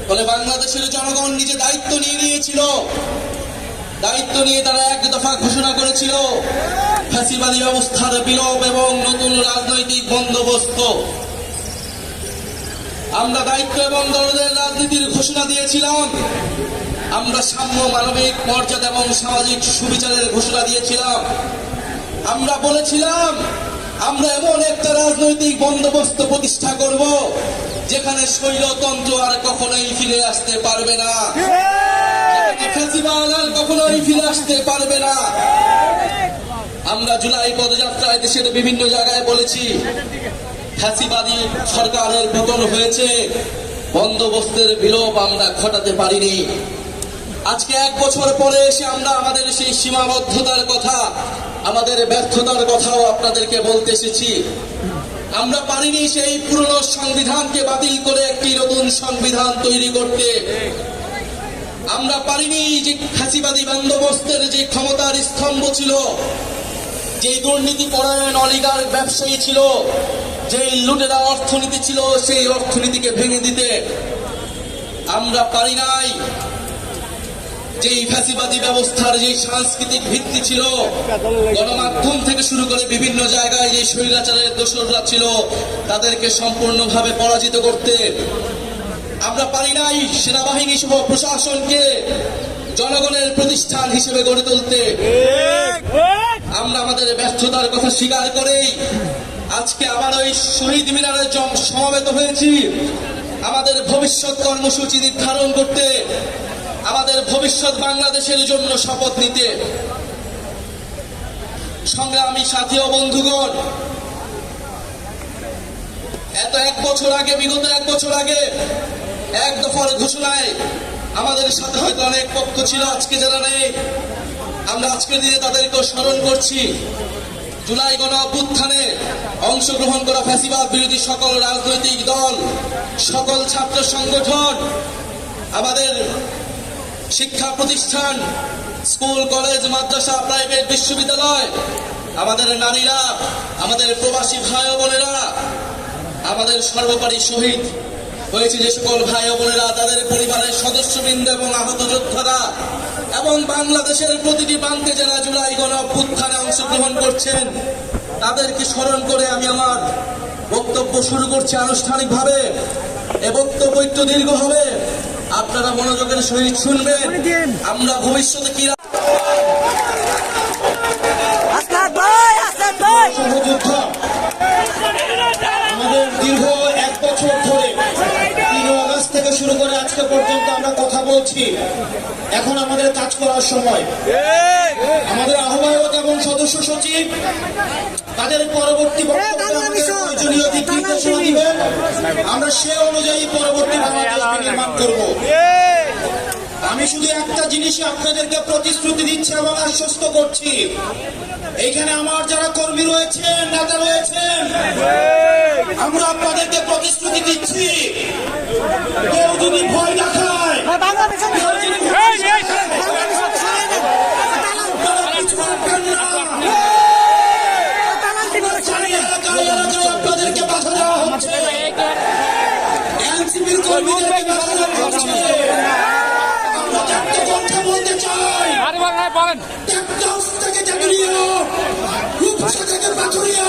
ফলে বাংলাদেশের জনগণ নিজে দায়িত্ব নিয়ে নিয়েছিল। দায়িত্ব নিয়ে তারা 1 দফা ঘোষণা করেছিল ফ্যাসিবাদী ব্যবস্থার বিলোপ এবং নতুন রাজনৈতিক বন্দোবস্ত। আমরা দায়িত্ব এবং দলদের রাজনীতির ঘোষণা দিয়েছিলাম। আমরা সাম্য, মানবিক মর্যাদা এবং সামাজিক সুবিচারের ঘোষণা দিয়েছিলাম। আমরা বলেছিলাম আমরা এমন একটা রাজনৈতিক বন্দোবস্ত প্রতিষ্ঠা করব যেখানে স্বৈরতন্ত্র আর কখনোই ফিরে আসতে পারবে না, ফ্যাসিবাদ আর কখনোই ফিরে আসতে পারবে না। আমরা জুলাই পদযাত্রায় দেশের বিভিন্ন জায়গায় বলেছি ফ্যাসিবাদী সরকারের পতন হয়েছে, বন্দোবস্তের বিলোপ আমরা ঘটাতে পারিনি। আজকে 1 বছর পরে এসে আমরা আমাদের সেই সীমাবদ্ধতার কথা, আমাদের ব্যর্থতার কথাও আপনাদেরকে বলতে এসেছি। আমরা পারিনি সেই পুরনো সংবিধানকে বাতিল করে একটি নতুন সংবিধান তৈরি করতে। আমরা পারিনি যে ফ্যাসিবাদী বন্দোবস্তের যে ক্ষমতার স্তম্ভ ছিল, যে দুর্নীতি পরায়ণ অলিগার ব্যবসায়ী ছিল, যে লুটেরা অর্থনীতি ছিল, সেই অর্থনীতিকে ভেঙে দিতে। আমরা পারি নাই যে ফ্যাসিবাদী ব্যবস্থার যে সাংস্কৃতিক ভিত্তি ছিল, গণমাধ্যম থেকে শুরু করে বিভিন্ন জায়গায় যে স্বৈরাচারের দোসররা ছিল তাদেরকে সম্পূর্ণভাবে পরাজিত করতে। আমরা পারি নাই সেনাবাহিনী সহ প্রশাসনকে জনগণের প্রতিষ্ঠান হিসেবে গড়ে তুলতে। আমরা আমাদের ব্যর্থতার কথা স্বীকার করেই আজকে আবার ওই শহীদ মিনারে সমবেত হয়েছি আমাদের ভবিষ্যৎ কর্মসূচি নির্ধারণ করতে, আমাদের ভবিষ্যৎ বাংলাদেশের জন্য শপথ নিতে। সংগ্রামী সাথী ও বন্ধুগণ, বিগত 1 বছর আগে 1 দফার ঘোষণায় আমাদের সাথে হয়তো অনেক পক্ষ ছিল, আজকে যারা নেই আমরা আজকের দিনে তাদেরকেও স্মরণ করছি। জুলাই গণ অভ্যুত্থানে অংশগ্রহণ করা ফ্যাসিবাদ বিরোধী সকল রাজনৈতিক দল, সকল ছাত্র সংগঠন, আমাদের শিক্ষা প্রতিষ্ঠান, স্কুল, কলেজ, মাদ্রাসা, প্রাইভেট, বিশ্ববিদ্যালয়, আমাদের নারীরা, আমাদের প্রবাসী ভাই ও বোনেরা, আমাদের সর্বোপরি শহীদ হয়েছে যে সকল ভাই ও বোনেরা, তাদের পরিবারের সদস্যবৃন্দ এবং আহত যোদ্ধারা এবং বাংলাদেশের প্রতিটি প্রান্তে যারা জুলাই গণ অভ্যুত্থানে অংশ গ্রহণ করছেন তাদেরকে স্মরণ করে আমি আমার বক্তব্য শুরু করছি আনুষ্ঠানিকভাবে। এ বক্তব্য একটু দীর্ঘ হবে, আপনারা মনোযোগের সহিত শুনবেন। আমরা ভবিষ্যতে কি আস্তাদ ভাই, আস্তাদ ভাই। সহযোদ্ধা আমাদের দীর্ঘ 1 বছর ধরে 3 আগস্ট থেকে শুরু করে আজকে পর্যন্ত আমরা কথা বলছি। এখন আমাদের কাজ করার সময়। আমাদের আহ্বায়ক এবং সদস্য সচিব তাদের পরবর্তী বক্তব্যে আমাদের প্রয়োজনীয় দিক নির্দেশনা দিবেন। আমরা সে অনুযায়ী পরবর্তী বাংলাদেশ নির্মাণ করব। আমি শুধু একটা জিনিসই আপনাদেরকে প্রতিশ্রুতি দিচ্ছি এবং আশ্বস্ত করছি, এইখানে আমার যারা কর্মী রয়েছেন, নেতা রয়েছেন, আমরা আপনাদেরকে প্রতিশ্রুতি দিচ্ছি, কেউ যদি ভয় দেখায়, বাংলাদেশের কেউ যদি ভয় দেখায়, বাংলাদেশের সরাই দেন। আপনারা কিছু করবেন না। এলাকায় এলাকায় আপনাদেরকে বাধা দেওয়া হচ্ছে, এনসিপির কর্মীদেরকে বাধা দেওয়া হচ্ছে। আমরা একটা কথা বলতে চাই, টেকনাফ থেকে জাগুলিয়া, রূপসা থেকে পাথুরিয়া,